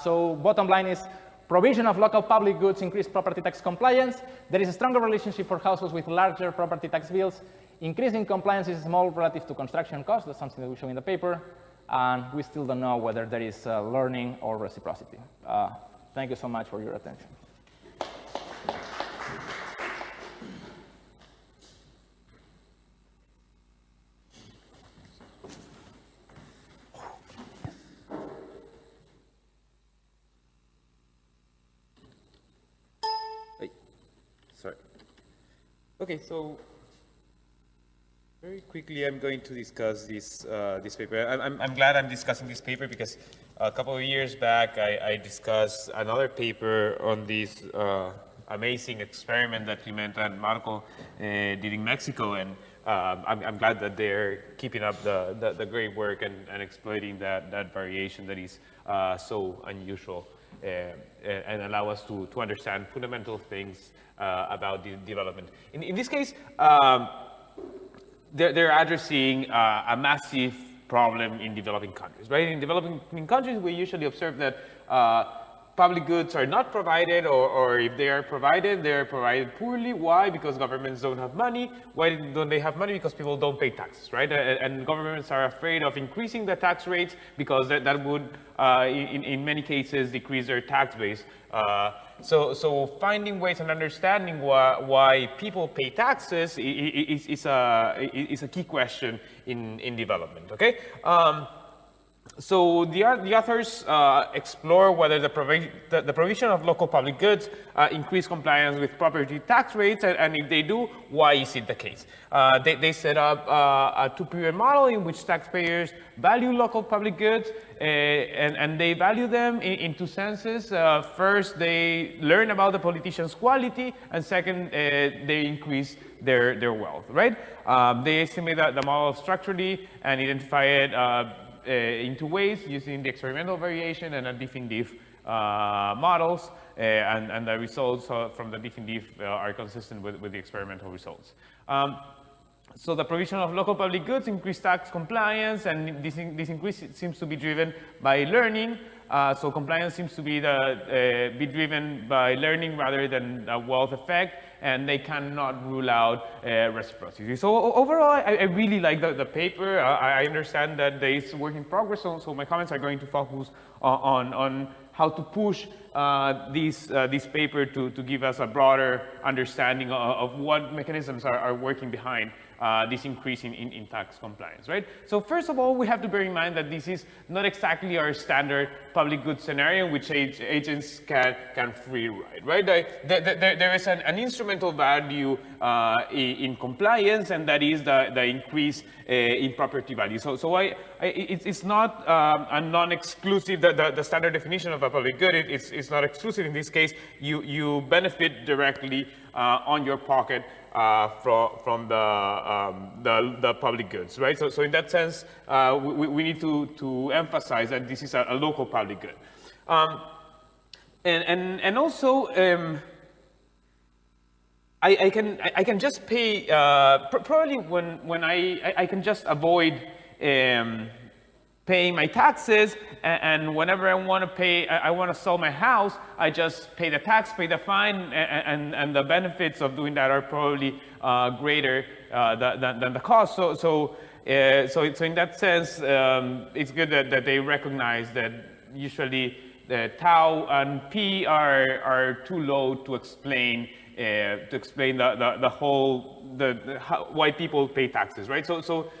So bottom line is, provision of local public goods increase property tax compliance. There is a stronger relationship for households with larger property tax bills. Increasing compliance is small relative to construction costs. That's something that we show in the paper. And we still don't know whether there is learning or reciprocity. Thank you so much for your attention. sorry. Okay, so very quickly, I'm going to discuss this paper. I'm glad I'm discussing this paper because a couple of years back, I discussed another paper on this amazing experiment that Climent and Marco did in Mexico, and I'm glad that they're keeping up the great work and exploiting that variation that is so unusual and allow us to understand fundamental things about the development. In this case, they're addressing a massive problem in developing countries, right? In developing countries, we usually observe that public goods are not provided, or if they are provided, they're provided poorly. Why? Because governments don't have money. Why don't they have money? Because people don't pay taxes, right? And governments are afraid of increasing the tax rates because that would, in many cases, decrease their tax base. So finding ways and understanding why people pay taxes is a key question in development, okay? So the authors explore whether the provision of local public goods increase compliance with property tax rates, and if they do, why is it the case? They set up a two-period model in which taxpayers value local public goods, and they value them in two senses. First, they learn about the politician's quality, and second, they increase their wealth, right? They estimate the model structurally and identify it in two ways, using the experimental variation and a diff in diff models, and the results from the diff in diff are consistent with the experimental results. So the provision of local public goods increase tax compliance, and this increase seems to be driven by learning. So compliance seems to be driven by learning rather than a wealth effect, and they cannot rule out reciprocity. So overall, I really like the paper. I understand that there is work in progress, so my comments are going to focus on how to push this paper to give us a broader understanding of what mechanisms are working behind this increase in tax compliance, right? So first of all, we have to bear in mind that this is not exactly our standard public goods scenario in which agents can free ride, right? There is an instrumental value in compliance, and that is the increase in property value. So it's not a non-exclusive, the standard definition of a public good, it's not exclusive in this case. You benefit directly on your pocket from the public goods, right? So in that sense, we need to emphasize that this is a local public good. And also, I can just pay, probably when I can just avoid paying my taxes, and whenever I want to pay, I want to sell my house, I just pay the tax, pay the fine, and the benefits of doing that are probably greater than the cost. So in that sense, it's good that they recognize that usually the tau and p are too low to explain the whole why people pay taxes, right? So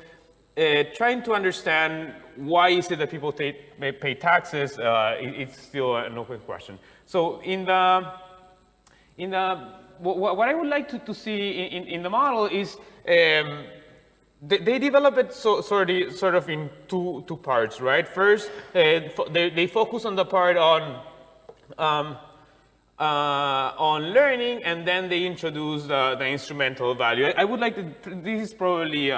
trying to understand why is it that people pay taxes, it's still an open question. So what I would like to see in the model is they develop it sort of in two parts, right? First, they focus on the part on learning, and then they introduce the instrumental value. I would like to, this is probably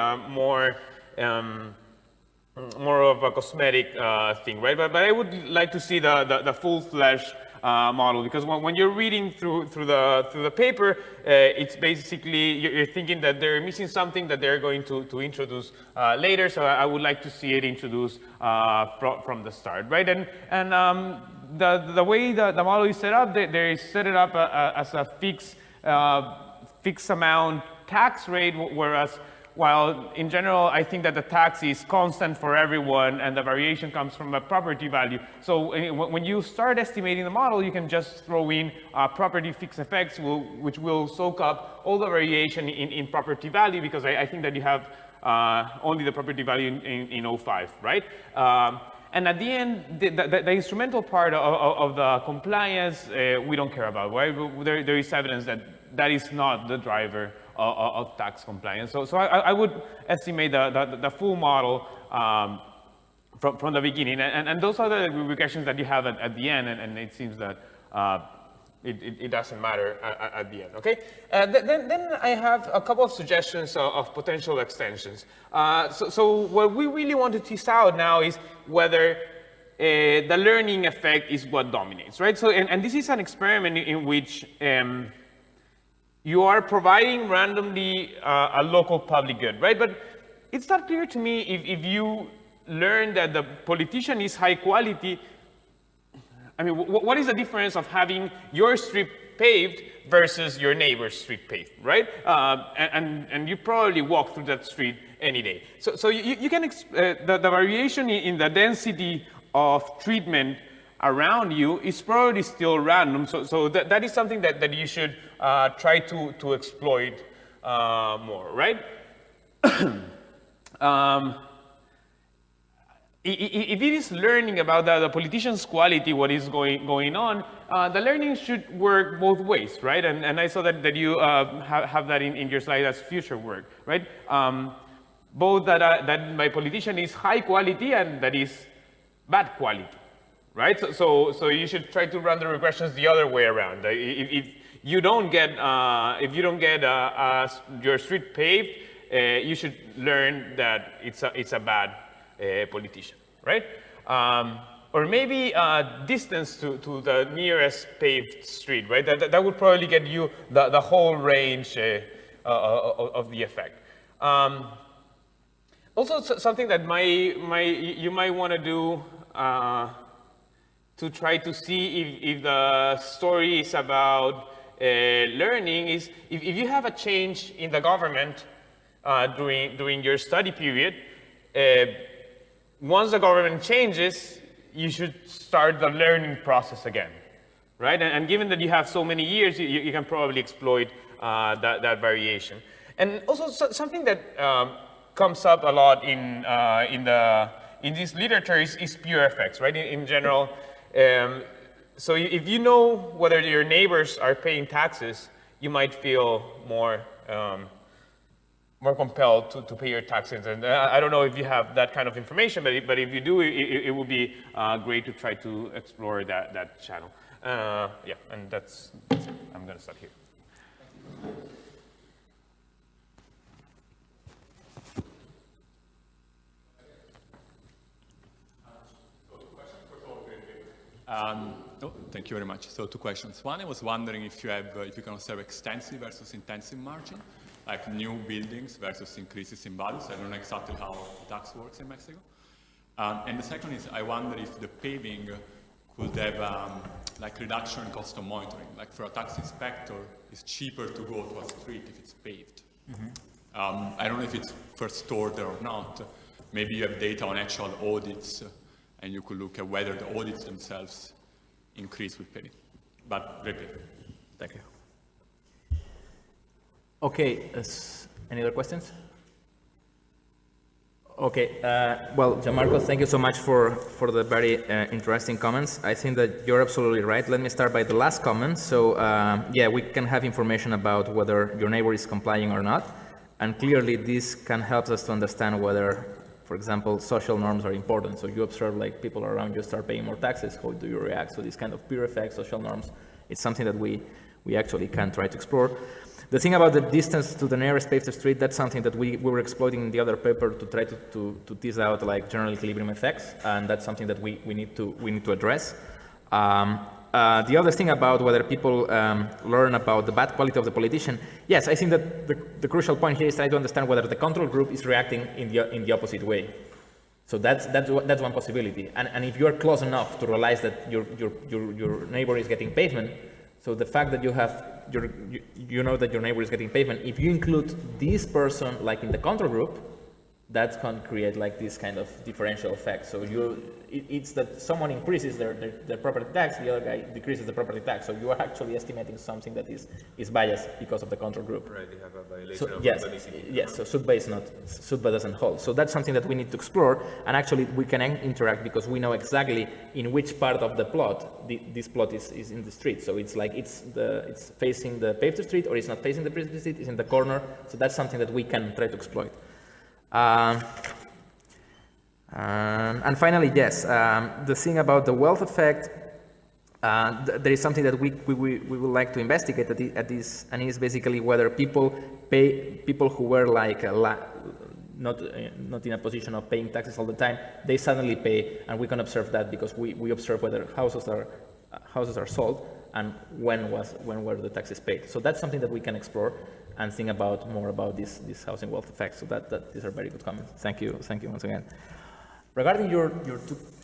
more of a cosmetic thing, right? But I would like to see the full-fledged model, because when you're reading through the paper, it's basically you're thinking that they're missing something that they're going to introduce later. So I would like to see it introduced from the start, right? And the way the model is set up, they set it up as a fixed amount tax rate, whereas while in general, I think that the tax is constant for everyone and the variation comes from a property value. So when you start estimating the model, you can just throw in property fixed effects, which will soak up all the variation in property value, because I think that you have only the property value in 05, right? And at the end, the instrumental part of the compliance, we don't care about, right? There is evidence that that is not the driver of tax compliance. So I would estimate the full model from the beginning. And those are the regressions that you have at the end, and it seems that it doesn't matter at the end, okay? Then I have a couple of suggestions of potential extensions. So what we really want to tease out now is whether the learning effect is what dominates, right? So, and this is an experiment in which you are providing randomly a local public good, right? But it's not clear to me if you learn that the politician is high quality. I mean, what is the difference of having your street paved versus your neighbor's street paved, right? And you probably walk through that street any day. So you can, the variation in the density of treatment around you is probably still random. So that is something that you should try to exploit more, right? If it is learning about the politician's quality, what is going on, the learning should work both ways, right? And I saw that you have that in your slide as future work, right? Both that my politician is high quality and that is bad quality, right? So you should try to run the regressions the other way around. If you don't get your street paved, you should learn that it's a bad politician, right? Or maybe distance to the nearest paved street, right? That would probably get you the whole range of the effect. Also, something that you might want to do to try to see if the story is about learning is if you have a change in the government during your study period, once the government changes, you should start the learning process again, right? And given that you have so many years, you can probably exploit that variation. And also something that comes up a lot in this literature is pure effects, right? In general, so if you know whether your neighbors are paying taxes, you might feel more compelled to pay your taxes. And I don't know if you have that kind of information, but if you do, it would be great to try to explore that channel. Yeah, and that's it. I'm going to start here. Thank you very much. So 2 questions. One, I was wondering if you can observe extensive versus intensive margin, like new buildings versus increases in values. I don't know exactly how tax works in Mexico. And the second is, I wonder if the paving could have like reduction in cost of monitoring. Like for a tax inspector, it's cheaper to go to a street if it's paved. Mm-hmm. I don't know if it's first order or not. Maybe you have data on actual audits, and you could look at whether the audits themselves increase with paving. But very clear. Thank you. Okay, any other questions? Okay, well, Gianmarco, thank you so much for the very interesting comments. I think that you're absolutely right. Let me start by the last comment. So, yeah, we can have information about whether your neighbor is complying or not. And clearly, this can help us to understand whether, for example, social norms are important. So you observe like people around you start paying more taxes. How do you react? So this kind of peer effect, social norms, it's something that we actually can try to explore. The thing about the distance to the nearest paved street, that's something that we were exploiting in the other paper to try to tease out like general equilibrium effects, and that's something that we need to address. The other thing about whether people learn about the bad quality of the politician, yes, I think that the crucial point here is trying to understand whether the control group is reacting in the opposite way. So that's one possibility. And if you are close enough to realize that your neighbor is getting pavement, so the fact that you know that your neighbor is getting pavement, if you include this person like in the control group, that can create like this kind of differential effect. So it's that someone increases their property tax, the other guy decreases the property tax. So you are actually estimating something that is biased because of the control group. Right, you have a violation So of yes, so SUTBA doesn't hold. So that's something that we need to explore, and actually we can interact because we know exactly in which part of the plot this plot is in the street. So it's like it's facing the paved street, or it's not facing the paved street, it's in the corner. So that's something that we can try to exploit. And finally, yes, the thing about the wealth effect, there is something that we would like to investigate at this, and is basically whether people who were like not in a position of paying taxes all the time, they suddenly pay, and we can observe that because we observe whether houses are sold and when were the taxes paid. So that's something that we can explore and think about more about this housing wealth effect. So that these are very good comments. Thank you once again. Regarding your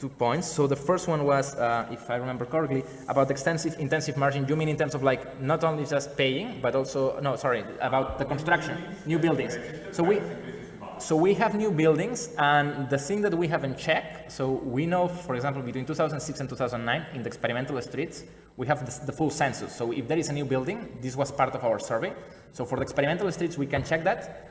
two points, so the first one was, if I remember correctly, about intensive margin. You mean in terms of like not only just paying, but also about the construction, new buildings. So we have new buildings, and the thing that we have in check. So we know, for example, between 2006 and 2009, in the experimental streets, we have the full census. So if there is a new building, this was part of our survey. So for the experimental streets, we can check that.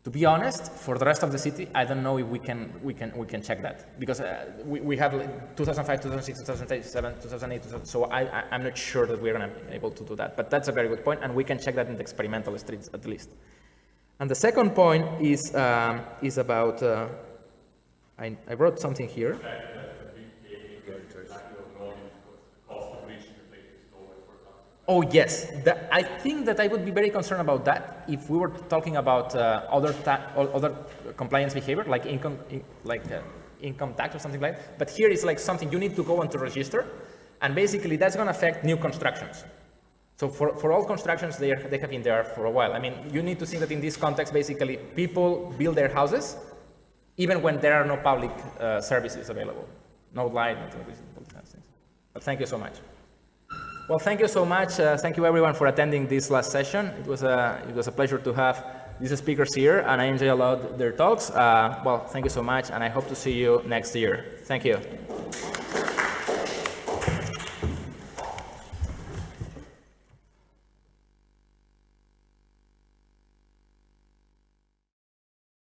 To be honest, for the rest of the city, I don't know if we can check that, because we have like 2005, 2006, 2007, 2008. So I'm not sure that we're going to be able to do that. But that's a very good point, and we can check that in the experimental streets at least. And the second point is about. I wrote something here. Oh yes, I think that I would be very concerned about that if we were talking about other compliance behavior, like income tax or something like that. But here it's like something you need to go onto register, and basically that's going to affect new constructions. So for all constructions, they have been there for a while. I mean, you need to think that in this context, basically people build their houses even when there are no public services available, no light, no television, all these kind of things. But thank you so much. Well, thank you so much. Thank you everyone for attending this last session. It was a pleasure to have these speakers here, and I enjoy a lot their talks. Well, thank you so much, and I hope to see you next year. Thank you.